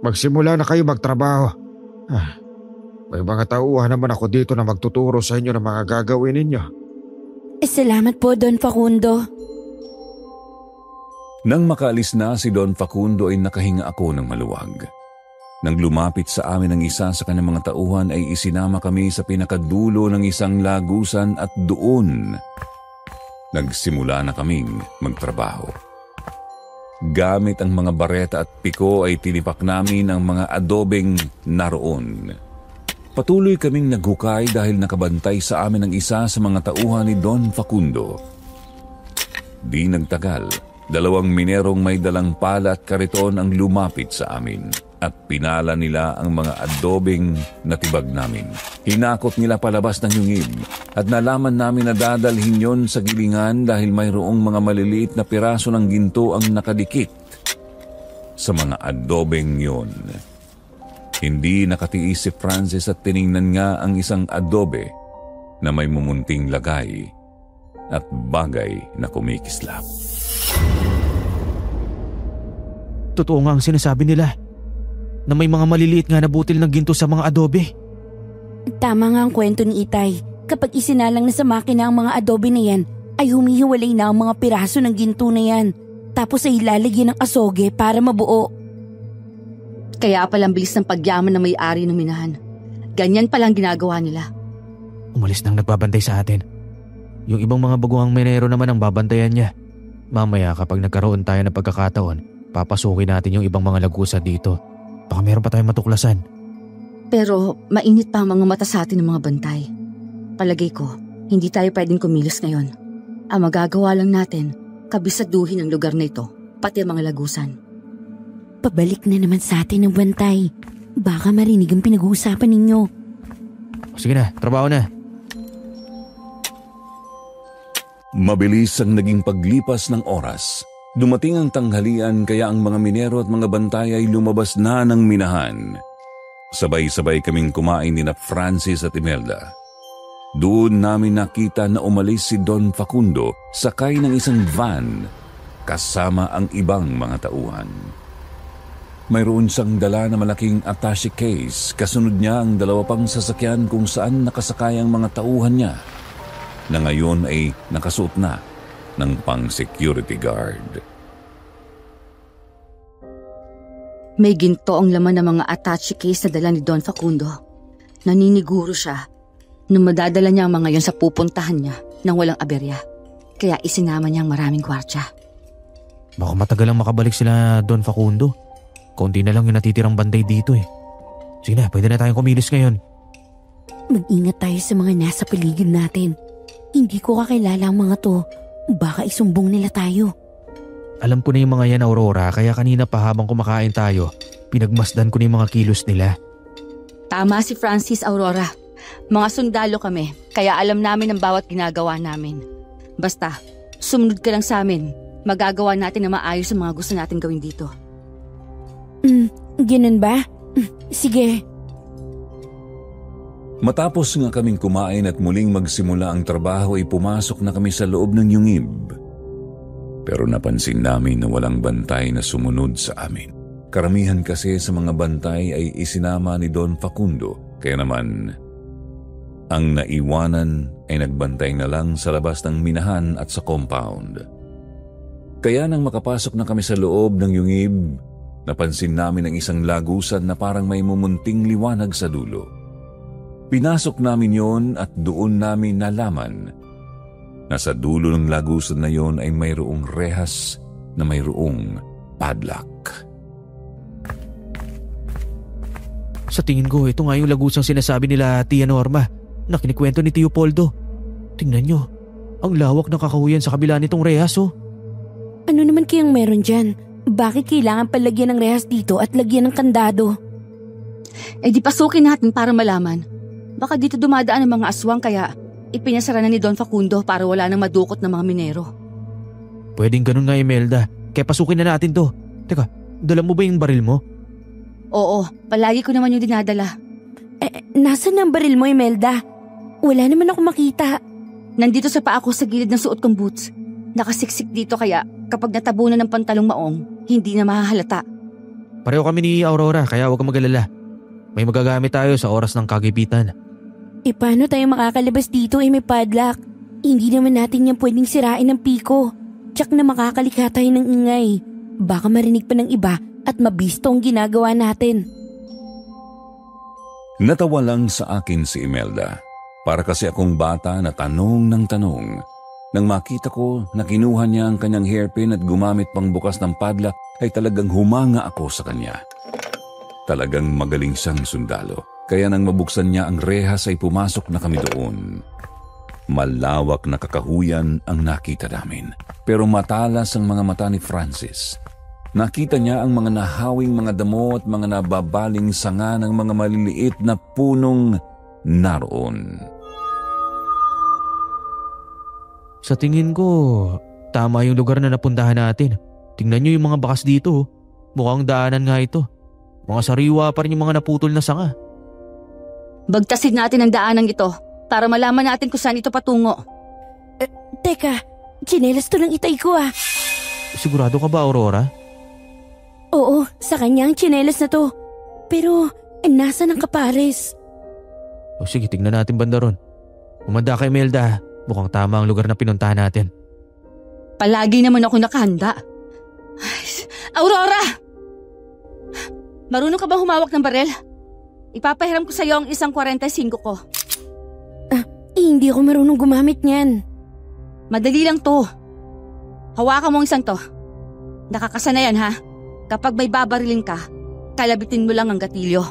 magsimula na kayo magtrabaho. May mga tauhan naman ako dito na magtuturo sa inyo ng mga gagawin ninyo. Salamat po, Don Facundo. Nang makaalis na si Don Facundo ay nakahinga ako ng maluwag. Nang lumapit sa amin ang isa sa kanyang mga tauhan ay isinama kami sa pinakadulo ng isang lagusan at doon nagsimula na kaming magtrabaho. Gamit ang mga bareta at piko ay tinipak namin ang mga adobeng naroon. Patuloy kaming naghukay dahil nakabantay sa amin ang isa sa mga tauhan ni Don Facundo. Di nagtagal, 2 minerong may dalang pala at kariton ang lumapit sa amin at pinala nila ang mga adobeng natibag namin. Hinakot nila palabas ng yungib at nalaman namin na dadalhin yon sa gilingan dahil mayroong mga maliliit na piraso ng ginto ang nakadikit sa mga adobeng yon. Hindi nakatiis si Francis at tiningnan nga ang isang adobe na may mumunting lagay at bagay na kumikislap. Totoo nga ang sinasabi nila na may mga maliliit nga na butil ng ginto sa mga adobe. Tama nga ang kwento ni Itay. Kapag isinalang na sa makina ang mga adobe na yan, ay humihiwalay na ang mga piraso ng ginto na yan. Tapos ay ilalagyan ng asoge para mabuo. Kaya palang bilis ng pagyaman ng may-ari ng minahan. Ganyan palang ginagawa nila. Umalis nang nagbabantay sa atin. Yung ibang mga baguhang minero naman ang babantayan niya. Mamaya kapag nagkaroon tayo ng pagkakataon, papasukin natin yung ibang mga lagusan dito. Baka meron pa tayong matuklasan. Pero mainit pa ang mga mata sa atin ng mga bantay. Palagay ko, hindi tayo pwedeng kumilos ngayon. Ang magagawa lang natin, kabisaduhin ang lugar na ito, pati ang mga lagusan. Pabalik na naman sa atin ang bantay. Baka marinig ang pinag-uusapan ninyo. Sige na, trabaho na. Mabilis ang naging paglipas ng oras. Dumating ang tanghalian kaya ang mga minero at mga bantay ay lumabas na ng minahan. Sabay-sabay kaming kumain ni na Francis at Imelda. Doon namin nakita na umalis si Don Facundo sakay ng isang van kasama ang ibang mga tauhan. Mayroon siyang dala na malaking attaché case, kasunod niya ang 2 pang sasakyan kung saan nakasakay ang mga tauhan niya na ngayon ay nakasuot na ng pang-security guard. May ginto ang laman ng mga attaché case na dala ni Don Facundo. Naniniguro siya na madadala niya ang mga yon sa pupuntahan niya nang walang aberya. Kaya isinama niya ang maraming gwardya. Baka matagal lang makabalik sila Don Facundo. Kaunti na lang yung natitirang banday dito eh. Sige na, pwede na tayong kumilos ngayon. Mag-ingat tayo sa mga nasa paligid natin. Hindi ko kakilala ang mga to. Baka isumbong nila tayo. Alam ko na yung mga yan, Aurora, kaya kanina pa habang kumakain tayo, pinagmasdan ko na yung mga kilos nila. Tama si Francis, Aurora. Mga sundalo kami, kaya alam namin ang bawat ginagawa namin. Basta, sumunod ka lang sa amin. Magagawa natin na maayos ang mga gusto natin gawin dito. Ganun ba? Sige. Matapos nga kaming kumain at muling magsimula ang trabaho ay pumasok na kami sa loob ng yungib. Pero napansin namin na walang bantay na sumunod sa amin. Karamihan kasi sa mga bantay ay isinama ni Don Facundo, kaya naman ang naiwanan ay nagbantay na lang sa labas ng minahan at sa compound. Kaya nang makapasok na kami sa loob ng yungib, napansin namin ang isang lagusan na parang may mumunting liwanag sa dulo. Pinasok namin yon at doon namin nalaman na sa dulo ng lagusan na yon ay mayroong rehas na mayroong padlock. Sa tingin ko, ito nga yung lagusang sinasabi nila Tia Norma na kinikwento ni Tio Poldo. Tingnan nyo, ang lawak ng kakahuyan sa kabila nitong rehas oh. Ano naman kayang meron dyan? Bakit kailangan palagyan ng rehas dito at lagyan ng kandado? Eh di pasukin natin para malaman. Baka dito dumadaan ang mga aswang kaya ipinasara na ni Don Facundo para wala nang madukot ng mga minero. Pwedeng ganun nga, Imelda. Kaya pasukin na natin to. Teka, dala mo ba yung baril mo? Oo, palagi ko naman yung dinadala. Nasaan ang baril mo, Imelda? Wala naman ako makita. Nandito sa paa ko sa gilid ng suot kong boots. Nakasiksik dito kaya kapag natabunan ng pantalong maong, hindi na mahahalata. Pareho kami ni Aurora kaya huwag kang mag-alala. May magagamit tayo sa oras ng kagipitan. Paano tayo makakalabas dito may padlock? Hindi naman natin yan pwedeng sirain ng piko. Tsak na makakalikha tayo ng ingay. Baka marinig pa ng iba at mabisto ang ginagawa natin. Natawa lang sa akin si Imelda. Para kasi akong bata na tanong ng tanong. Nang makita ko na kinuha niya ang kanyang hairpin at gumamit pang bukas ng padlock ay talagang humanga ako sa kanya. Talagang magaling siyang sundalo. Kaya nang mabuksan niya ang rehas ay pumasok na kami doon. Malawak na kakahuyan ang nakita namin. Pero matalas ang mga mata ni Francis. Nakita niya ang mga nahawing mga damo at mga nababaling sanga ng mga maliliit na punong naroon. Sa tingin ko, tama yung lugar na napuntahan natin. Tingnan nyo yung mga bakas dito. Mukhang daanan nga ito. Mga sariwa pa rin yung mga naputol na sanga. Bagtasin natin ang daanang ito para malaman natin kung saan ito patungo. Teka, tsinelas to ng itay ko ah. Sigurado ka ba, Aurora? Oo, sa kanya ang tsinelas na to. Pero, nasa ng kapares? O sige, tignan natin banda ron. Umanda kay Imelda. Mukhang tama ang lugar na pinuntahan natin. Palagi naman ako nakahanda. Ay, Aurora! Marunong ka bang humawak ng barel? Ipapahiram ko sa iyo ang isang 45 ko. Hindi ako marunong gumamit niyan. Madali lang to. Hawakan mo ang isang to. Nakakasanayan ha? Kapag may babarilin ka, kalabitin mo lang ang gatilyo.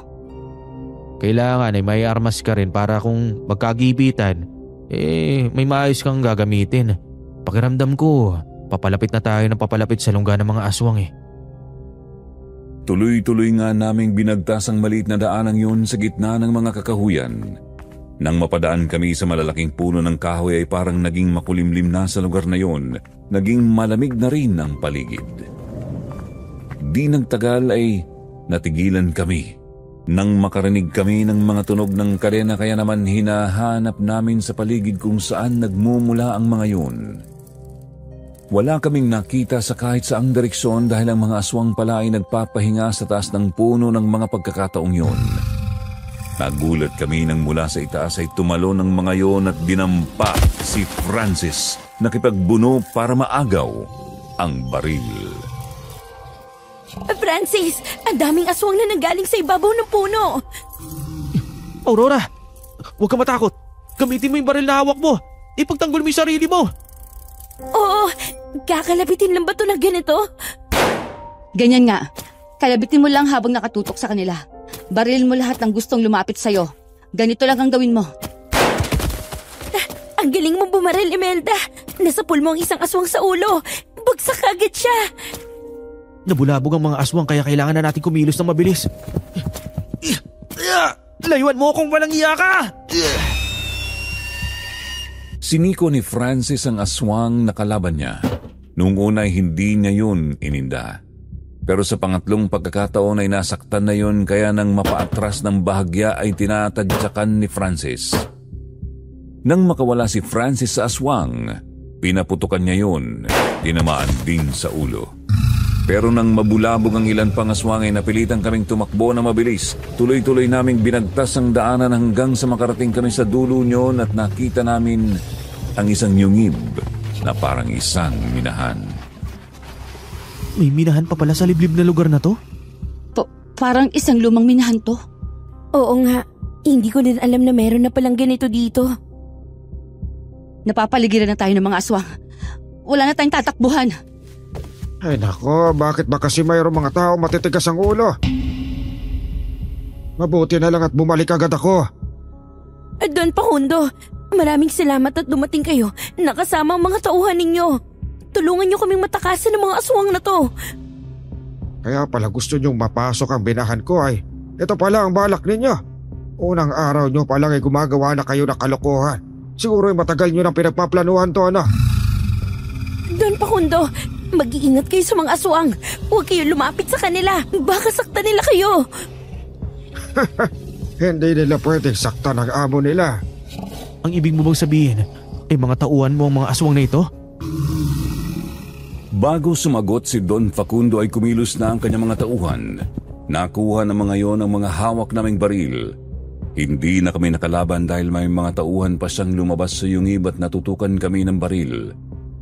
Kailangan ay may armas ka rin para kung magkagibitan, may maayos kang gagamitin. Pakiramdam ko, papalapit na tayo ng papalapit sa lungga ng mga aswang eh. Tuloy-tuloy nga naming binagtas ang maliit na daanang yun sa gitna ng mga kakahuyan. Nang mapadaan kami sa malalaking puno ng kahoy ay parang naging makulimlim na sa lugar na yun. Naging malamig na rin ang paligid. Di nagtagal ay natigilan kami. Nang makarinig kami ng mga tunog ng kadena kaya naman hinahanap namin sa paligid kung saan nagmumula ang mga yun. Wala kaming nakita sa kahit saang direksyon dahil ang mga aswang pala ay nagpapahinga sa taas ng puno ng mga pagkakataong yun. Nagulat kami nang mula sa itaas ay tumalo ng mga yon at dinampa si Francis. Nakipagbuno para maagaw ang baril. Francis, ang daming aswang na nanggaling sa ibabaw ng puno. Aurora, huwag ka matakot. Gamitin mo yung baril na hawak mo. Ipagtanggol mo yung sarili mo. Oo, kakalabitin lang ba ito na ganito? Ganyan nga. Kalabitin mo lang habang nakatutok sa kanila. Barilin mo lahat ng gustong lumapit sa'yo. Ganito lang ang gawin mo. Ang galing mo bumaril, Imelda. Nasapul mo ang isang aswang sa ulo. Bagsak agad siya. Nabulabog ang mga aswang kaya kailangan na natin kumilos ng mabilis. Layuan mo kung walang iya ka! Siniko ni Francis ang aswang na kalaban niya. Noong una ay hindi niya yun ininda. Pero sa pangatlong pagkakataon ay nasaktan na yun kaya nang mapaatras ng bahagya ay tinatadyakan ni Francis. Nang makawala si Francis sa aswang, pinaputukan niya yun, tinamaan din sa ulo. Pero nang mabulabog ang ilan pang aswang ay napilitan kaming tumakbo na mabilis. Tuloy-tuloy naming binagtas ang daanan hanggang sa makarating kami sa dulo nyon at nakita namin ang isang yungib na parang isang minahan. May minahan pa pala sa liblib na lugar na to? Parang isang lumang minahan to. Oo nga, hindi ko din alam na meron na palang ganito dito. Napapaligiran na tayo ng mga aswang. Wala na tayong tatakbuhan. Ay nako, bakit ba kasi mayroong mga tao matitigas ang ulo? Mabuti na lang at bumalik agad ako. Don Facundo, maraming salamat at dumating kayo. Nakasama ang mga tauhan ninyo. Tulungan niyo kaming matakasan ng mga aswang na to. Kaya pala gusto niyong mapasok ang binahan ko ay ito pala ang balak ninyo. Unang araw niyo pa lang ay gumagawa na kayo ng kalokohan. Siguro ay matagal niyo nang pinagpaplanuhan to, ano? Don Facundo, mag-iingat kayo sa mga aswang. Huwag kayo lumapit sa kanila. Baka saktan nila kayo. Hindi nila pwedeng saktan ang amo nila. Ang ibig mo bang sabihin ay mga tauhan mo ang mga aswang na ito? Bago sumagot si Don Facundo ay kumilos na ang kanyang mga tauhan. Nakuha ng mga yon ang mga hawak naming baril. Hindi na kami nakalaban dahil may mga tauhan pa siyang lumabas sa yungib at natutukan kami ng baril.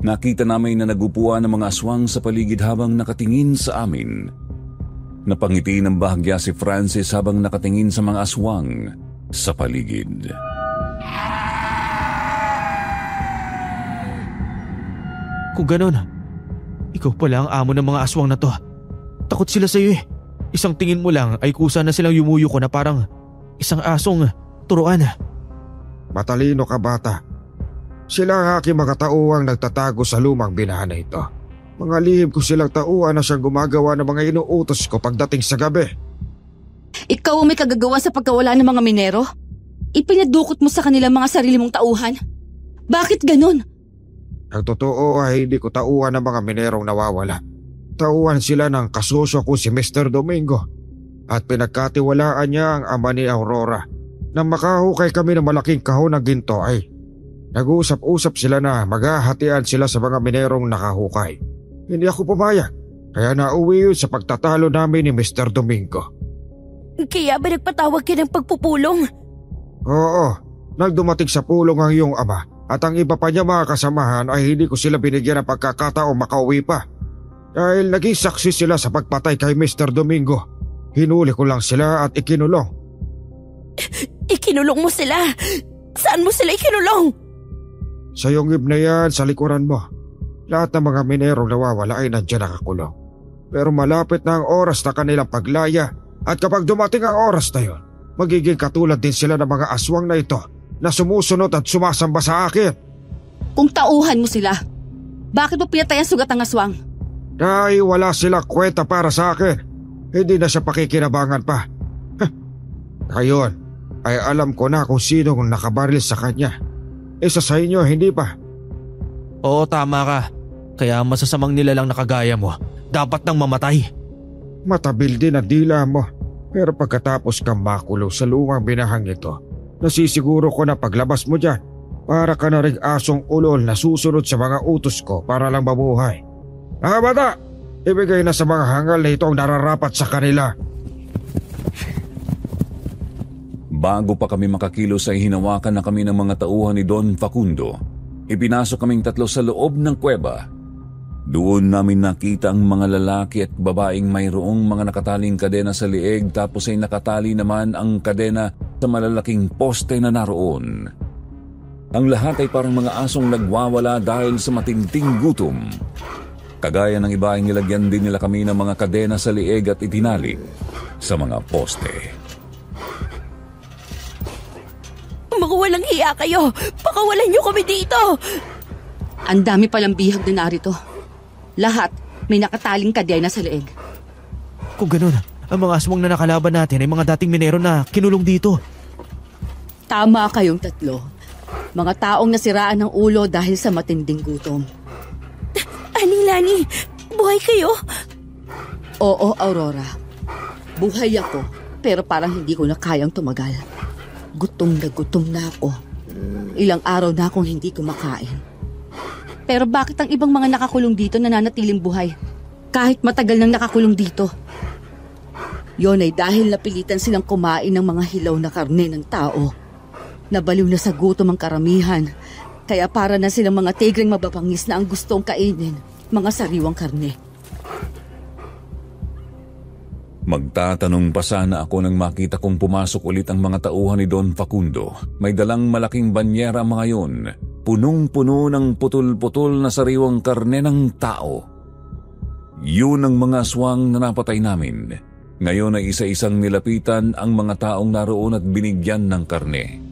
Nakita namin na nagupuan ng mga aswang sa paligid habang nakatingin sa amin. Napangiti ng bahagya si Francis habang nakatingin sa mga aswang sa paligid. Kung ganon, ikaw pala ang amo ng mga aswang na to. Takot sila sa iyo eh. Isang tingin mo lang ay kusa na silang yumuyo ko na parang isang asong turuan. Matalino ka, bata. Sila ang aking mga tauang nagtatago sa lumang binahan na ito. Mga lihim ko silang tauan na siyang gumagawa ng mga inuutos ko pagdating sa gabi. Ikaw ang may kagagawa sa pagkawala ng mga minero? Ipinadukot mo sa kanila mga sarili mong tauhan? Bakit ganon? Ang totoo ay hindi ko tauan ng mga minerong nawawala. Tauan sila ng kasosyo ko si Mr. Domingo. At pinagkatiwalaan niya ang ama ni Aurora. Nang makahukay kami ng malaking kahon ng ginto ay nag-uusap-usap sila na maghahatian sila sa mga minerong nakahukay. Hindi ako pumayag, kaya nauwi yun sa pagtatalo namin ni Mr. Domingo. Kaya ba nagpatawag ka ng pagpupulong? Oo, nagdumating sa pulong ang iyong ama at ang iba pa niya mga kasamahan ay hindi ko sila binigyan ng pagkakataong makauwi pa. Dahil naging saksi sila sa pagpatay kay Mr. Domingo. Hinuli ko lang sila at ikinulong. Ikinulong mo sila? Saan mo sila ikinulong? Sa yungib na yan sa likuran mo. Lahat ng mga minerong nawawala ay nandiyan nakakulong. Pero malapit na ang oras na kanilang paglaya at kapag dumating ang oras na yon, magiging katulad din sila ng mga aswang na ito na sumusunod at sumasamba sa akin. Kung tauhan mo sila, bakit mo pinatay ang sugat ng aswang? Dahil wala sila kwenta para sa akin, hindi na siya pakikinabangan pa. Ngayon ay alam ko na kung sino nakabaril sa kanya. Isa sa inyo, hindi pa? Oo, tama ka. Kaya masasamang nila lang nakagaya mo. Dapat nang mamatay. Matabil din ang dila mo. Pero pagkatapos kang makulong sa lumang binahang ito, nasisiguro ko na paglabas mo dyan, para ka na ring asong ulol na susunod sa mga utos ko para lang mabuhay. Mga bata, ibigay na sa mga hangal na ito ang nararapat sa kanila. Bago pa kami makakilos ay hinawakan na kami ng mga tauhan ni Don Facundo. Ipinasok kaming tatlo sa loob ng kuweba. Doon namin nakita ang mga lalaki at babaeng mayroong mga nakataling kadena sa lieg tapos ay nakatali naman ang kadena sa malalaking poste na naroon. Ang lahat ay parang mga asong nagwawala dahil sa matinding gutom. Kagaya ng iba ay nilagyan din nila kami ng mga kadena sa lieg at itinali sa mga poste. Mga walang hiya kayo! Pakawalan niyo kami dito! Ang dami palang bihag na narito. Lahat may nakataling kadena sa leeg. Kung ganun, ang mga aswang na nakalaban natin ay mga dating minero na kinulong dito. Tama kayong tatlo. Mga taong nasiraan ng ulo dahil sa matinding gutom. Aling Lani, buhay kayo? Oo, Aurora. Buhay ako, pero parang hindi ko na kayang tumagal. Gutom na ako. Ilang araw na akong hindi kumakain. Pero bakit ang ibang mga nakakulong dito nananatiling buhay? Kahit matagal nang nakakulong dito. Yon ay dahil napilitan silang kumain ng mga hilaw na karne ng tao. Nabaliw na sa gutom ang karamihan, kaya para na silang mga tigreng mababangis na ang gustong kainin, mga sariwang karne. Magtatanong pa sana ako nang makita kong pumasok ulit ang mga tauhan ni Don Facundo. May dalang malaking banyera mga yun, punong-puno ng putol-putol na sariwang karne ng tao. Yun ang mga aswang na napatay namin. Ngayon ay isa-isang nilapitan ang mga taong naroon at binigyan ng karne.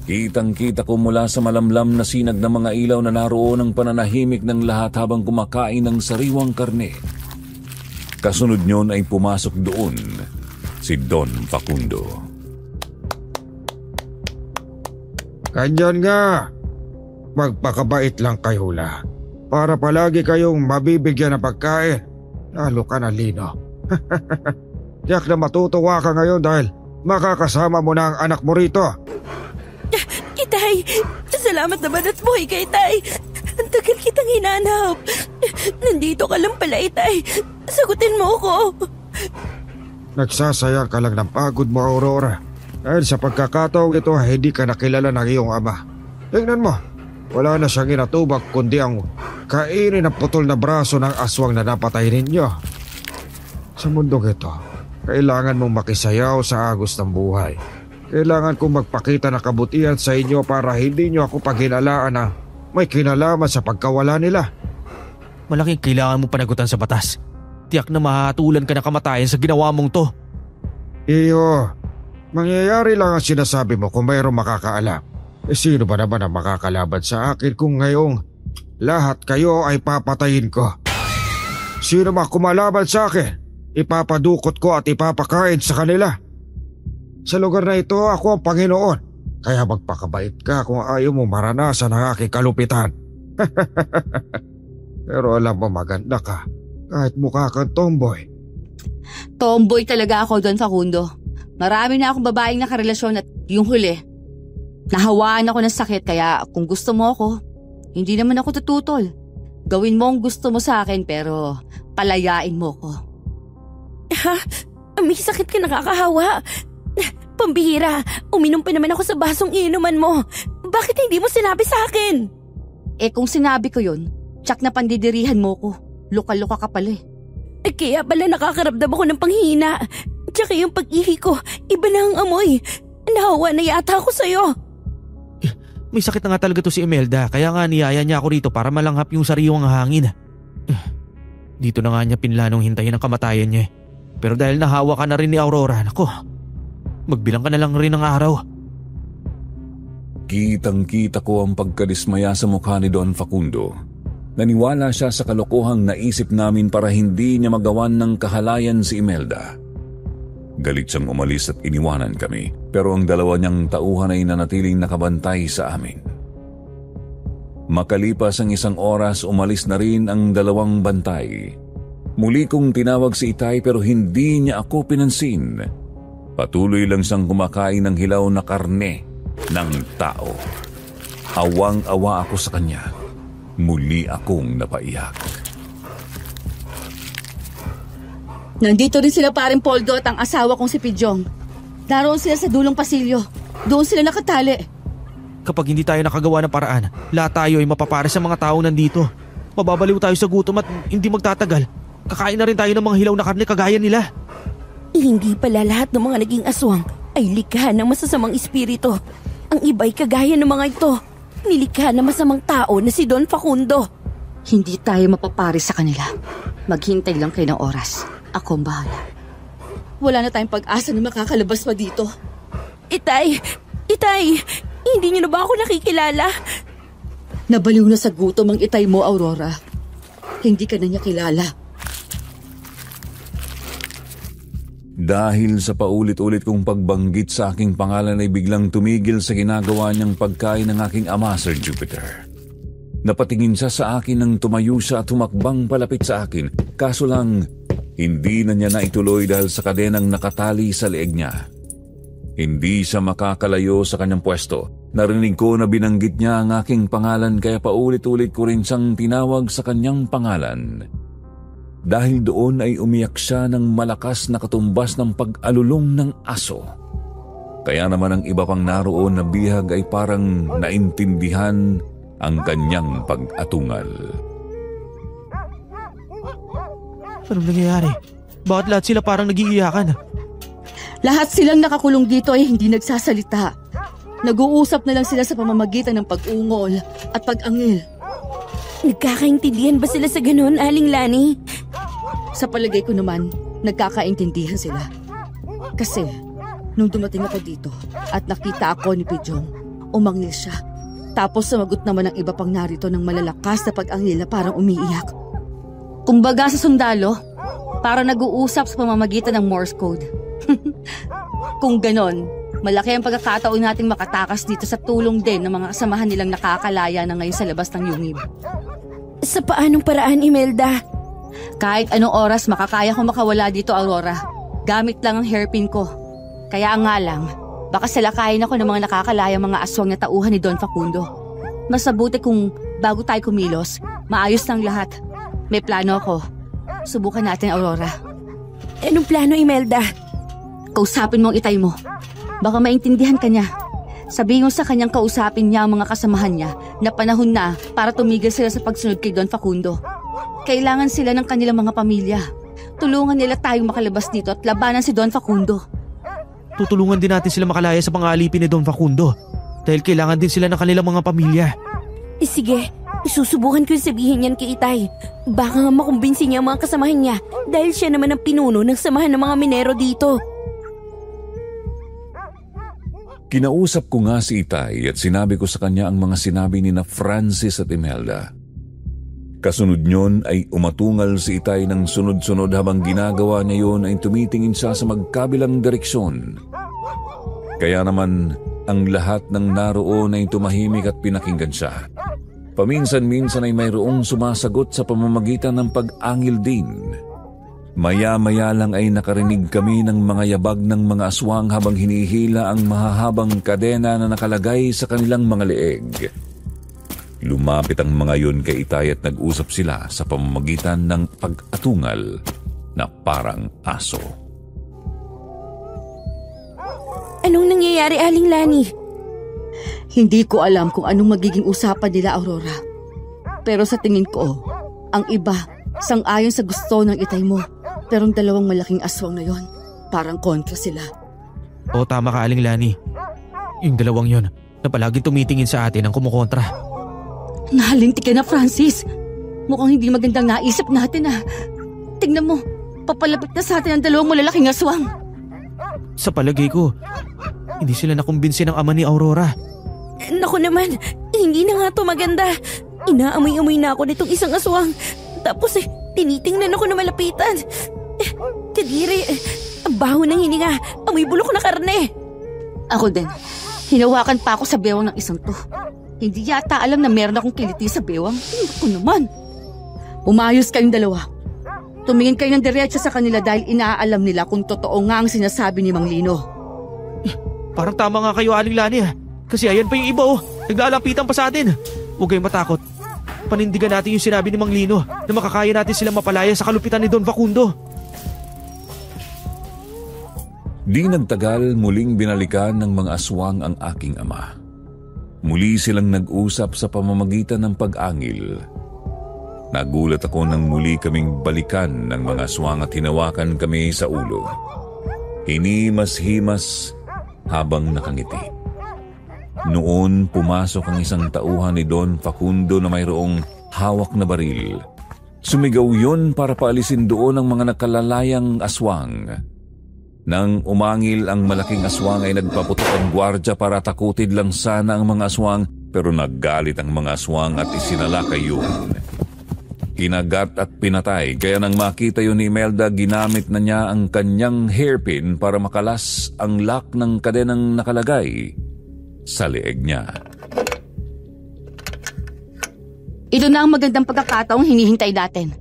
Kitang-kita ko mula sa malamlam na sinag ng mga ilaw na naroon ang pananahimik ng lahat habang kumakain ng sariwang karne. Kasunod nyon ay pumasok doon si Don Facundo. Ganyan nga. Magpakabait lang kayo la. Para palagi kayong mabibigyan ng pagkain. Lalo ka na, Lino. Tiyak na matutuwa ka ngayon dahil makakasama mo na ang anak mo rito. Itay, salamat naman at buhay ka, Itay. Ang tagal kitang hinanap. Nandito ka lang pala, Itay. Sagutin mo ako. Nagsasayang ka lang ng pagod mo, Aurora. Dahil sa pagkakataong ito, hindi ka nakilala ng iyong ama. Tingnan mo, wala na siyang inatubak kundi ang kainin ng putol na braso ng aswang na napatay ninyo. Sa mundong ito, kailangan mong makisayaw sa agos ng buhay. Kailangan kong magpakita ng kabutihan sa inyo para hindi nyo ako paghinalaan na may kinalaman sa pagkawala nila. Malaking kailangan mo panagutan sa batas. Tiyak na mahatulan ka ng kamatayan sa ginawa mong to. Iyo, mangyayari lang ang sinasabi mo kung mayroong makakaalam. Sino ba naman ang makakalaban sa akin kung ngayong lahat kayo ay papatayin ko? Sino man kumalaban sa akin, ipapadukot ko at ipapakain sa kanila. Sa lugar na ito, ako ang Panginoon. Kaya magpakabait ka kung ayaw mo maranasan ang aking kalupitan. Pero alam mo, maganda ka. Kahit mukha kang tomboy. Tomboy talaga ako, Don Facundo. Marami na akong babaeng nakarelasyon at yung huli, nahawaan ako ng sakit kaya kung gusto mo ako, hindi naman ako tututol. Gawin mo ang gusto mo sa akin pero palayain mo ko. Ha? May sakit ka, nakakahawa. Pambihira, uminom pa naman ako sa basong inuman mo. Bakit hindi mo sinabi sa akin? Eh kung sinabi ko yun, tsak na pandidirihan mo ko. Luka-luka ka pala eh. Kaya pala nakakaramdam ako ng panghihina. Tsaka yung pag-ihi ko, iba na ang amoy. Nahawa na yata ako sa'yo. May sakit na nga talaga to si Imelda, kaya nga niyaya niya ako rito para malanghap yung sariwang hangin. Dito na nga niya pinlanong hintayin ang kamatayan niya. Pero dahil nahawa ka na rin ni Aurora, nako, magbilang ka na lang rin ng araw. Kitang-kita ko ang pagkadismaya sa mukha ni Don Facundo. Naniwala siya sa kalokohang naisip namin para hindi niya magawan ng kahalayan si Imelda. Galit siyang umalis at iniwanan kami, pero ang dalawa niyang tauhan ay nanatiling nakabantay sa amin. Makalipas ang 1 oras, umalis na rin ang 2 bantay. Muli kong tinawag si Itay pero hindi niya ako pinansin. Patuloy lang siyang kumakain ng hilaw na karne ng tao. Awang-awa ako sa kanya. Muli akong napaiyak. Nandito rin sila paring Poldo at ang asawa kong si Pidjong. Naroon sila sa dulong pasilyo. Doon sila nakatali. Kapag hindi tayo nakagawa ng paraan, lahat tayo ay mapapare sa mga tao nandito. Mababaliw tayo sa gutom at hindi magtatagal. Kakain na rin tayo ng mga hilaw na karne kagaya nila. Hindi pala lahat ng mga naging aswang ay likha ng masasamang espiritu. Ang iba'y kagaya ng mga ito. Nilikha ng masamang tao na si Don Facundo. Hindi tayo mapapari sa kanila. Maghintay lang kayo ng oras. Ako ang bahala. Wala na tayong pag-asa na makakalabas pa dito. Itay! Hindi niyo na ba ako nakikilala? Nabaliw na sa gutom ang itay mo, Aurora. Hindi ka na niya kilala. Dahil sa paulit-ulit kong pagbanggit sa aking pangalan ay biglang tumigil sa ginagawa niyang pagkain ng aking ama, Sir Jupiter. Napatingin siya sa akin nang tumayo siya at humakbang palapit sa akin. Kaso lang, hindi na niya naituloy dahil sa kadenang nakatali sa leeg niya. Hindi siya makakalayo sa kanyang pwesto. Narinig ko na binanggit niya ang aking pangalan kaya paulit-ulit ko rin siyang tinawag sa kanyang pangalan. Dahil doon ay umiyak siya ng malakas na katumbas ng pag-alulong ng aso. Kaya naman ang iba pang naroon na bihag ay parang naintindihan ang kanyang pag-atungal. Anong nangyayari? Bakit lahat sila parang nagiiyakan? Lahat silang nakakulong dito ay hindi nagsasalita. Nag-uusap na lang sila sa pamamagitan ng pag-ungol at pag-angil. Nagkakaintindihan ba sila sa ganun, Aling Lani? Sa palagay ko naman, nagkakaintindihan sila. Kasi, nung dumating ako dito at nakita ako ni Pidjong, umangil siya. Tapos sumagot naman ang iba pang narito ng malalakas na pag-angil na parang umiiyak. Kumbaga sa sundalo, parang nag-uusap sa pamamagitan ng Morse code. Kung ganon, malaki ang pagkakataon nating makatakas dito sa tulong din ng mga kasamahan nilang nakakalaya na ngayon sa labas ng yungib. Sa paanong paraan, Imelda? Kahit anong oras makakaya ko makawala dito, Aurora. Gamit lang ang hairpin ko. Kaya nga lang, baka salakayin ako ng mga nakakalayang mga aswang na tauhan ni Don Facundo. Mas mabuti kung bago tayo kumilos, maayos ng lahat. May plano ako. Subukan natin, Aurora. Anong plano, Imelda? Kausapin mo ang itay mo. Baka maintindihan ka niya. Sabihin mo sa kanyang kausapin niya ang mga kasamahan niya na panahon na para tumigil sila sa pagsunod kay Don Facundo. Kailangan sila ng kanilang mga pamilya. Tulungan nila tayong makalabas dito at labanan si Don Facundo. Tutulungan din natin sila makalaya sa pangalipin ni Don Facundo dahil kailangan din sila ng kanilang mga pamilya. Sige, isusubukan ko sabihin yan kay Itay. Baka nga makumbinsi niya ang mga kasamahan niya dahil siya naman ang pinuno ng samahan ng mga minero dito. Kinausap ko nga si Itay at sinabi ko sa kanya ang mga sinabi ni na Francis at Imelda. Kasunod nyon ay umatungal si Itay ng sunod-sunod habang ginagawa niya yon ay tumitingin siya sa magkabilang direksyon. Kaya naman ang lahat ng naroon ay tumahimik at pinakinggan siya. Paminsan-minsan ay mayroong sumasagot sa pamamagitan ng pag-angil din. Maya-maya lang ay nakarinig kami ng mga yabag ng mga aswang habang hinihila ang mahahabang kadena na nakalagay sa kanilang mga leeg. Lumapit ang mga yun kay Itay at nag-usap sila sa pamamagitan ng pag-atungal na parang aso. Anong nangyayari, Aling Lani? Hindi ko alam kung anong magiging usapan nila, Aurora. Pero sa tingin ko, ang iba sang-ayon sa gusto ng itay mo. Pero ang dalawang malaking aswang na yon, parang kontra sila. Oo, tama ka, Aling Lani. Yung dalawang yon na palaging tumitingin sa atin ang kumukontra. Nahalinti ka na, Francis. Mukhang hindi magandang naisip natin ah. Tingnan mo, papalapit na sa atin ang dalawang malalaking aswang. Sa palagay ko, hindi sila nakumbinsi ng ama ni Aurora. Naku naman, hindi na nga to maganda. Inaamoy-amoy na ako nitong isang aswang. Tapos tinitingnan ako na malapitan. Kadiri, ang baho ng hininga. Amoy bulok na karne. Ako din. Hinawakan pa ako sa bewang ng isang to. Hindi yata alam na meron akong kiliti sa bewang. Ako naman. Umayos kayong dalawa. Tumingin kayo ng diretso sa kanila dahil inaalam nila kung totoo nga ang sinasabi ni Mang Lino. Parang tama nga kayo, Aling Lani ah. Kasi ayan pa yung iba oh. Naglalapitan pa sa atin. Huwag kayong matakot. Panindigan natin yung sinabi ni Mang Lino na makakaya natin silang mapalaya sa kalupitan ni Don Facundo. Di nagtagal, muling binalikan ng mga aswang ang aking ama. Muli silang nag-usap sa pamamagitan ng pag-angil. Nagulat ako nang muli kaming balikan ng mga aswang at hinawakan kami sa ulo. Hinimas-himas habang nakangiti. Noon pumasok ang isang tauhan ni Don Facundo na mayroong hawak na baril. Sumigaw yun para paalisin doon ang mga nakalalayang aswang. Nang umangil ang malaking aswang ay nagpaputok ang gwardya para takutid lang sana ang mga aswang, pero naggalit ang mga aswang at isinalakay yun. Kinagat at pinatay, kaya nang makita yun ni Imelda, ginamit na niya ang kanyang hairpin para makalas ang lock ng kadenang nakalagay sa leeg niya. Ito na ang magandang pagkakataong hinihintay natin.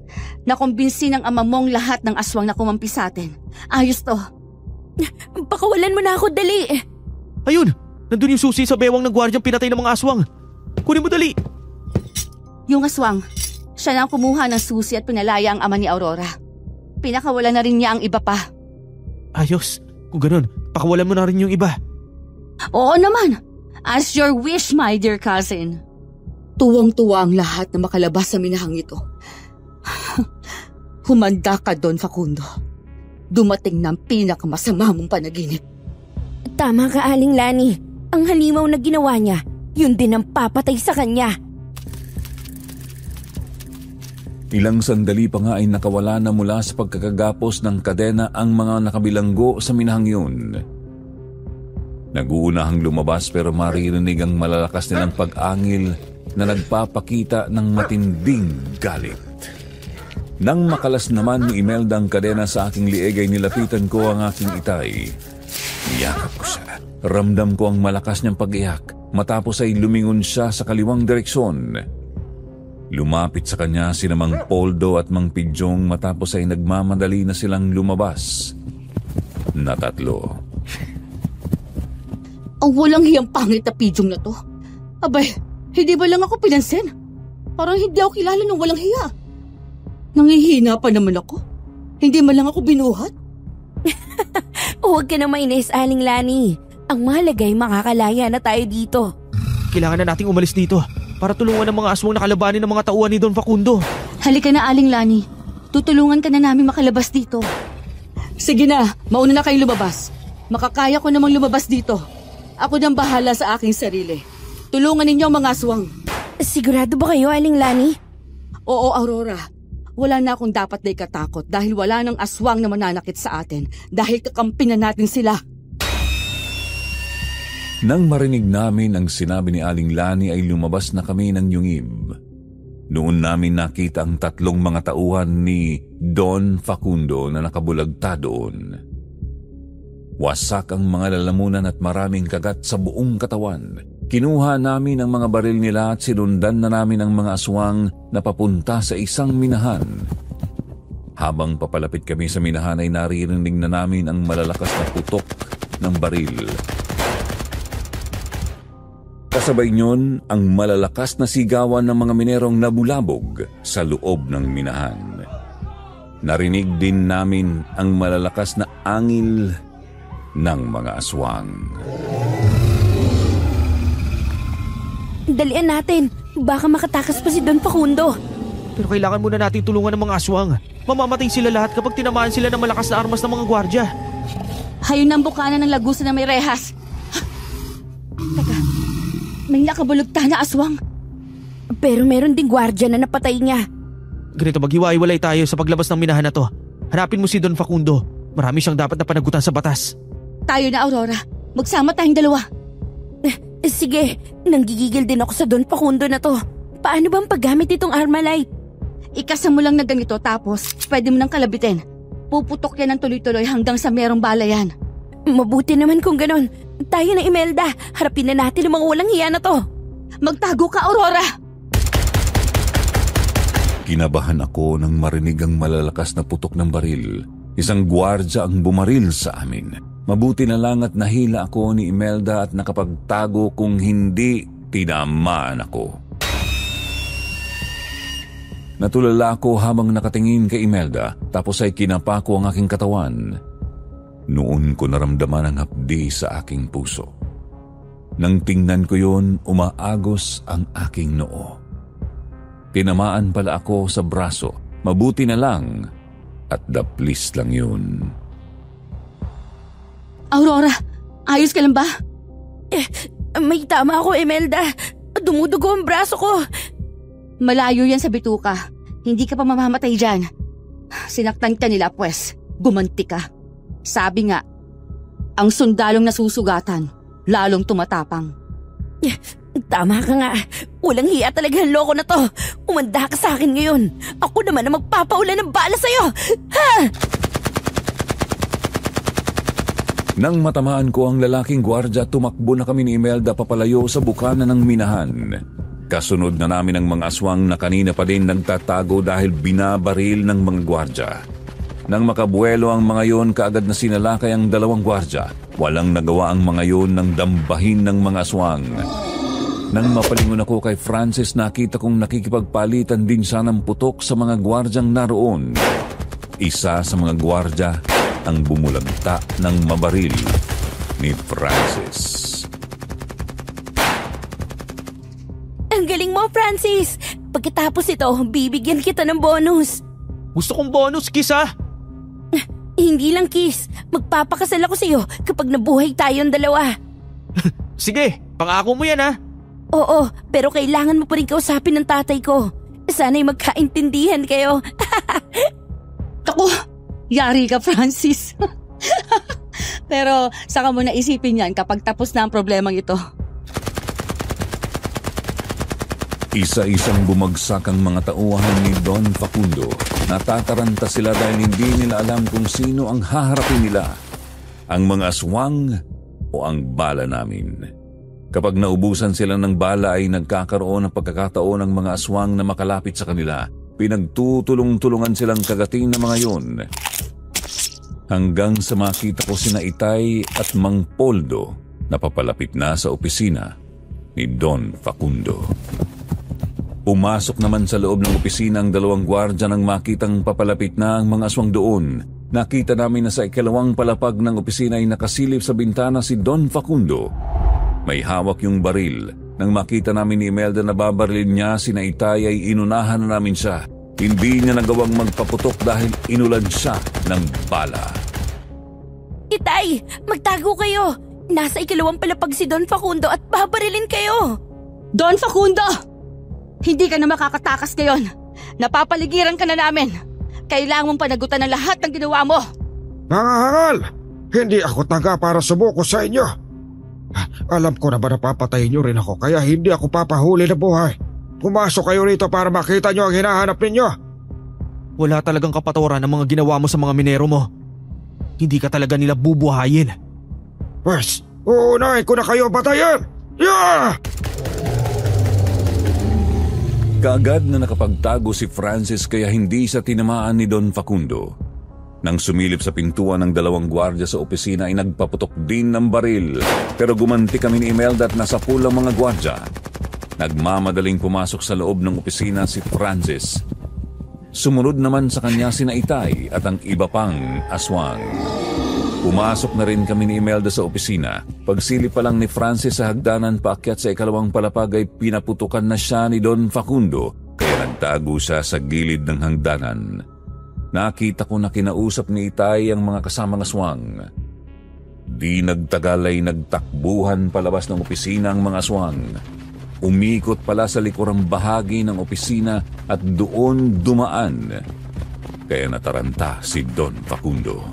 Nakumbinsi ng ama mong lahat ng aswang na kumampi sa atin. Ayos to. Pakawalan mo na ako, dali. Ayun! Nandun yung susi sa bewang ng gwardyang pinatay ng mga aswang. Kunin mo dali! Yung aswang, siya na ang kumuha ng susi at pinalaya ang ama ni Aurora. Pinakawala na rin niya ang iba pa. Ayos! Kung ganun, pakawalan mo na rin yung iba. Oo naman! As your wish, my dear cousin. Tuwang-tuwa ang lahat na makalabas sa minahang ito. Humanda ka, Don Facundo. Dumating na ang pinakamasama mong panaginip. Tama ka, Aling Lani. Ang halimaw na ginawa niya, yun din ang papatay sa kanya. Ilang sandali pa nga ay nakawala na mula sa pagkakagapos ng kadena ang mga nakabilanggo sa minahang yun. Naguunahang lumabas pero maririnig ang malalakas nilang pag-angil na nagpapakita ng matinding galit. Nang makalas naman ni Imelda ang kadena sa aking lieg ay nilapitan ko ang aking itay. Niyakap ko siya. Ramdam ko ang malakas niyang pag-iyak. Matapos ay lumingon siya sa kaliwang direksyon. Lumapit sa kanya sina Mang Poldo at Mang Pidyong matapos ay nagmamadali na silang lumabas na tatlo. Ang walang hiyang pangit na Pidyong na to. Abay, hindi ba lang ako pinansin? Parang hindi ako kilala ng walang hiya. Nangihina pa naman ako. Hindi man lang ako binuhat. Huwag ka na mainis, Aling Lani. Ang mahalaga ay makakalaya na tayo dito. Kailangan na nating umalis dito para tulungan ang mga aswang na kalabanin ng mga tauhan ni Don Facundo. Halika na, Aling Lani. Tutulungan ka na namin makalabas dito. Sige na, mauna na kayong lumabas. Makakaya ko namang lumabas dito. Ako nang bahala sa aking sarili. Tulungan ninyo ang mga aswang. Sigurado ba kayo, Aling Lani? Oo, Aurora. Wala na akong dapat na ikatakot dahil wala nang aswang na mananakit sa atin dahil kakampi na natin sila. Nang marinig namin ang sinabi ni Aling Lani ay lumabas na kami ng yungib. Noon namin nakita ang tatlong mga tauhan ni Don Facundo na nakabulagta doon. Wasak ang mga lalamunan at maraming kagat sa buong katawan. Kinuha namin ang mga baril nila at sinundan na namin ang mga aswang na papunta sa isang minahan. Habang papalapit kami sa minahan ay naririnig na namin ang malalakas na putok ng baril. Kasabay niyon ang malalakas na sigawan ng mga minerong nabulabog sa loob ng minahan. Narinig din namin ang malalakas na angil ng mga aswang. Dalian natin. Baka makatakas pa si Don Facundo. Pero kailangan muna natin tulungan ng mga aswang. Mamamatay sila lahat kapag tinamaan sila ng malakas na armas ng mga gwardya. Hayon ang bukana ng lagusan na may rehas. Teka, may nakabulagta na aswang. Pero meron ding gwardya na napatay niya. Ganito, maghiwa-iwalay tayo sa paglabas ng minahan na to. Hanapin mo si Don Facundo. Marami siyang dapat na panagutan sa batas. Tayo na, Aurora. Magsama tayong dalawa. Sige, nanggigigil din ako sa Don Facundo na to. Paano bang paggamit itong Armalite? Ikasa mo lang na ganito tapos pwede mo nang kalabitin. Puputok yan ng tuloy-tuloy hanggang sa merong bala yan. Mabuti naman kung ganon. Tayo na, Imelda. Harapin na natin ang mga walang hiya na to. Magtago ka, Aurora! Kinabahan ako nang marinig ang malalakas na putok ng baril. Isang gwardya ang bumaril sa amin. Mabuti na lang at nahila ako ni Imelda at nakapagtago kung hindi tinamaan ako. Natulala ako habang nakatingin kay Imelda tapos ay kinapa ko ang aking katawan. Noon ko naramdaman ang hapdi sa aking puso. Nang tingnan ko yun, umaagos ang aking noo. Tinamaan pala ako sa braso. Mabuti na lang at daplis lang yun. Aurora, Ayos ka lang ba? May tama ako, Imelda. Dumudugo ang braso ko. Malayo yan sa bituka. Hindi ka pa mamamatay dyan. Sinaktan ka nila, pues. Gumanti ka. Sabi nga, ang sundalong nasusugatan, lalong tumatapang. Tama ka nga. Walang hiya talaga ang loko na to. Umanda ka sa akin ngayon. Ako naman ang magpapaulan ng bala sa'yo. Ha! Nang matamaan ko ang lalaking gwardya, tumakbo na kami ni Imelda papalayo sa bukana ng minahan. Kasunod na namin ang mga aswang na kanina pa din nagtatago dahil binabaril ng mga gwardya. Nang makabuelo ang mga yon, kaagad na sinalakay ang dalawang gwardya. Walang nagawa ang mga yon nang dambahin ng mga aswang. Nang mapalingon ako kay Francis, nakita kong nakikipagpalitan din siya ng putok sa mga gwardyang naroon. Isa sa mga gwardya ang bumulagta ng mabaril ni Francis. Ang galing mo, Francis. Pagkatapos ito, bibigyan kita ng bonus. Gusto kong bonus, Kiss ah! Hindi lang, Kiss. Magpapakasal ako sa'yo kapag nabuhay tayong dalawa. Sige, pangako mo yan ah! Oo, pero kailangan mo pa rin kausapin ng tatay ko. Sana'y magkaintindihan kayo. Ako, yari ka, Francis. Pero saka mo naisipin yan kapag tapos na ang problemang ito. Isa-isang bumagsak ang mga tauhan ni Don Facundo. Natataranta sila dahil hindi nila alam kung sino ang haharapin nila. Ang mga aswang o ang bala namin. Kapag naubusan sila ng bala ay nagkakaroon ng pagkakataon ng mga aswang na makalapit sa kanila. Pinagtutulong-tulungan silang kagating na mga yon. Hanggang sa makita ko sina Itay at Mang Poldo na papalapit na sa opisina ni Don Facundo. Pumasok naman sa loob ng opisina ang dalawang gwardya nang makitang papalapit na ang mga aswang doon. Nakita namin na sa ikalawang palapag ng opisina ay nakasilip sa bintana si Don Facundo. May hawak yung baril. Nang makita namin ni Imelda na babarilin niya si Itay ay inunahan na namin siya. Hindi niya nagawang magpaputok dahil inulad siya ng bala. Itay, magtago kayo. Nasa ikalawang palapag si Don Facundo at babarilin kayo. Don Facundo! Hindi ka na makakatakas ngayon. Napapaligiran ka na namin. Kailangan mong panagutan ng lahat ng ginawa mo. Nangahangal! Hindi ako taga para sumuko sa inyo. Alam ko na ba napapatayin niyo rin ako kaya hindi ako papahuli na buhay. Pumasok kayo rito para makita niyo ang hinahanap ninyo. Wala talagang kapatawaran ng mga ginawa mo sa mga minero mo. Hindi ka talaga nila bubuhayin. Pwes, uunahin ko na kayo batayin! Yeah! Kaagad na nakapagtago si Francis kaya hindi siya tinamaan ni Don Facundo. Nang sumilip sa pintuan ng dalawang gwardya sa opisina ay nagpaputok din ng baril. Pero gumanti kami ni Imelda at nasa pool ang mga gwardya. Nagmamadaling pumasok sa loob ng opisina si Francis. Sumunod naman sa kanya sina Itay at ang iba pang aswang. Pumasok na rin kami ni Imelda sa opisina. Pagsilip pa lang ni Francis sa hagdanan paakyat sa ikalawang palapag ay pinaputukan na siya ni Don Facundo kaya nagtago siya sa gilid ng hagdanan. Nakita ko na kinausap ni Itay ang mga kasamang aswang. Di nagtagal ay nagtakbuhan palabas ng opisina ang mga aswang. Umikot pala sa likurang bahagi ng opisina at doon dumaan. Kaya nataranta si Don Facundo.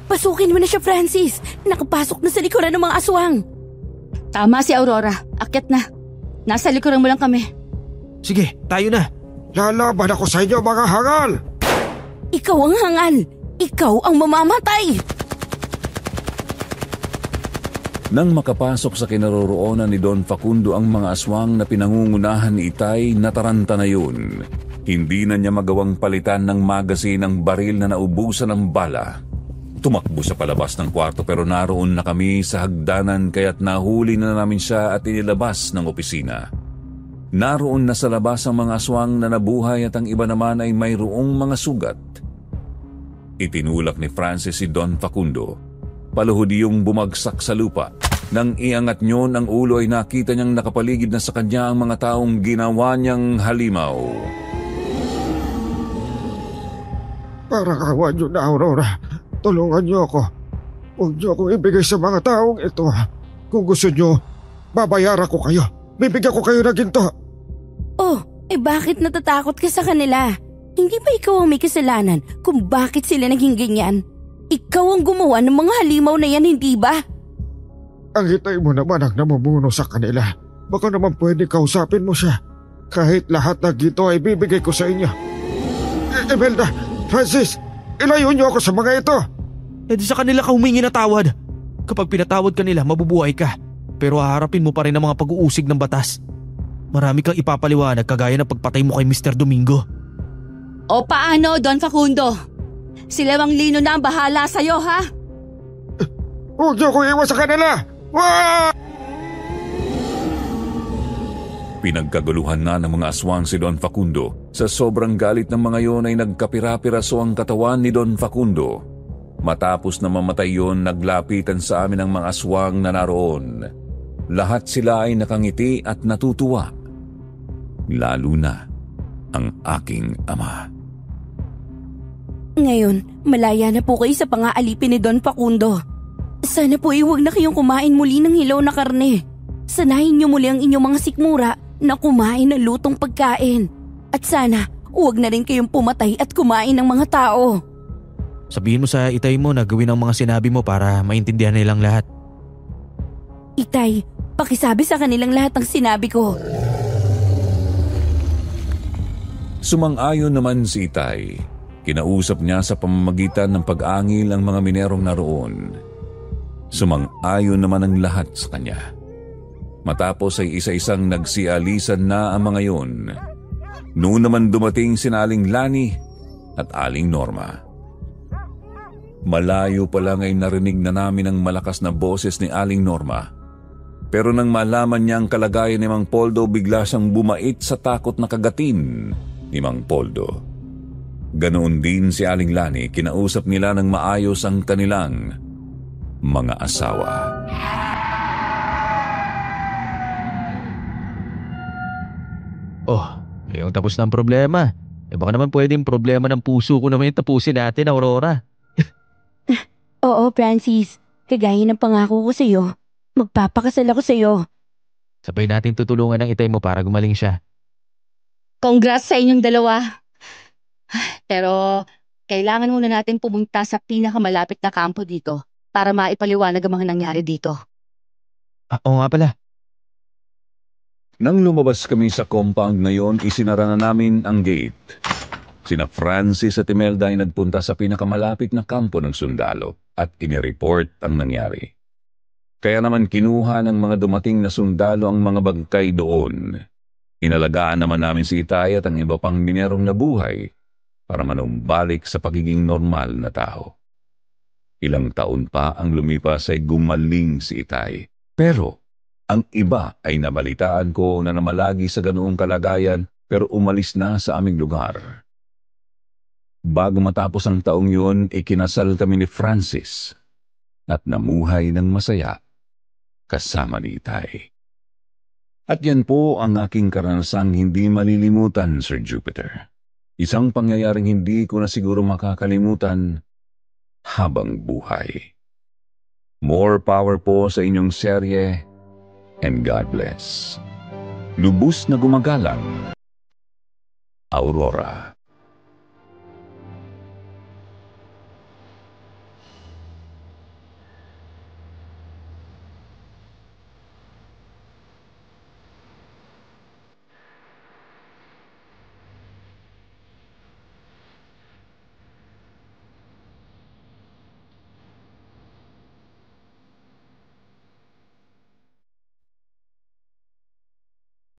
Pasukin mo na siya, Francis. Nakapasok na sa likuran ng mga aswang. Tama si Aurora. Akyat na. Nasa likuran mo lang kami. Sige, tayo na. Lalaban ako sa inyo mga hangal! Ikaw ang hangal. Ikaw ang mamamatay. Nang makapasok sa kinaroroonan ni Don Facundo ang mga aswang na pinangungunahan ni Itay, nataranta na yun. Hindi na niya magawang palitan ng magasin ang baril na naubusan ng bala. Tumakbo sa palabas ng kwarto pero naroon na kami sa hagdanan kaya't nahuli na namin siya at inilabas ng opisina. Naroon na sa labas ang mga aswang na nabuhay at ang iba naman ay mayroong mga sugat. Itinulak ni Francis si Don Facundo. Paluhod yung bumagsak sa lupa. Nang iangat niyon ang ulo ay nakita niyang nakapaligid na sa kanya ang mga taong ginawa niyang halimaw. Parang awan niyo na, Aurora. Tulungan niyo ako. Huwag niyo akong ibigay sa mga taong ito. Kung gusto niyo, babayaran ko kayo. Bibigyan ko kayo ng ginto. Oh, bakit natatakot ka sa kanila? Hindi ba ikaw ang may kasalanan kung bakit sila naging ganyan? Ikaw ang gumawa ng mga halimaw na yan, hindi ba? Ang hitay mo naman ang namumuno sa kanila. Baka naman pwede kausapin mo siya. Kahit lahat ng ginto ay bibigay ko sa inyo. Imelda, Francis, ilayo niyo ako sa mga ito. Di sa kanila ka humingi na tawad. Kapag pinatawad ka nila, mabubuhay ka. Pero haharapin mo pa rin ang mga pag-uusig ng batas. Marami kang ipapaliwanag kagaya ng pagpatay mo kay Mr. Domingo. O paano, Don Facundo? Sila Mang Lino na ang bahala sa'yo, ha? Huwag niyo akong iwan sa kanila! Wah! Pinagkaguluhan na ng mga aswang si Don Facundo. Sa sobrang galit ng mga yon ay nagkapira-piraso ang katawan ni Don Facundo. Matapos na mamatay yon, naglapitan sa amin ang mga aswang na naroon. Lahat sila ay nakangiti at natutuwa. Lalo na ang aking ama. Ngayon, malaya na po kayo sa pang-aalipin ni Don Facundo. Sana po huwag na kayong kumain muli ng hilaw na karne. Sanayin niyo muli ang inyong mga sikmura na kumain ng lutong pagkain. At sana, huwag na rin kayong pumatay at kumain ng mga tao. Sabihin mo sa itay mo na gawin ang mga sinabi mo para maintindihan nilang lahat. Itay, pakisabi sa kanilang lahat ang sinabi ko. Sumang-ayon naman si Itay. Kinausap niya sa pamamagitan ng pag-angil ang mga minerong naroon. Sumang-ayon naman ang lahat sa kanya. Matapos ay isa-isang nagsialisan na ang mga yon. Noon naman dumating sina Aling Lani at Aling Norma. Malayo pa lang ay narinig na namin ang malakas na boses ni Aling Norma. Pero nang malaman niya ang kalagayan ni Mang Poldo, bigla siyang bumait sa takot na kagatin ni Mang Poldo. Ganoon din si Aling Lani, kinausap nila ng maayos ang kanilang mga asawa. Oh, yung tapos na ang problema. Baka naman pwedeng problema ng puso ko naman yung tapusin natin, Aurora. Oo, Francis. Kagaya ng pangako ko sa'yo. Magpapakasal ako sa'yo. Sabay natin tutulungan ng itay mo para gumaling siya. Congrats sa inyong dalawa. Pero kailangan muna natin pumunta sa pinakamalapit na kampo dito para maipaliwanag ang mga nangyari dito. Oo nga pala. Nang lumabas kami sa compound ngayon, isinara na namin ang gate. Sina Francis at Imelda ay nagpunta sa pinakamalapit na kampo ng sundalo at inireport ang nangyari. Kaya naman kinuha ng mga dumating na sundalo ang mga bangkay doon. Inalagaan naman namin si Itay at ang iba pang minerong nabuhay para manumbalik sa pagiging normal na tao. Ilang taon pa ang lumipas ay gumaling si Itay. Pero ang iba ay nabalitaan ko na namalagi sa ganoong kalagayan pero umalis na sa aming lugar. Bago matapos ang taong yun, ikinasal kami ni Francis at namuhay ng masaya kasama ni Itay. At yan po ang aking karanasang hindi malilimutan, Sir Jupiter. Isang pangyayaring hindi ko na siguro makakalimutan habang buhay. More power po sa inyong serye and God bless. Lubos na gumagalang, Aurora.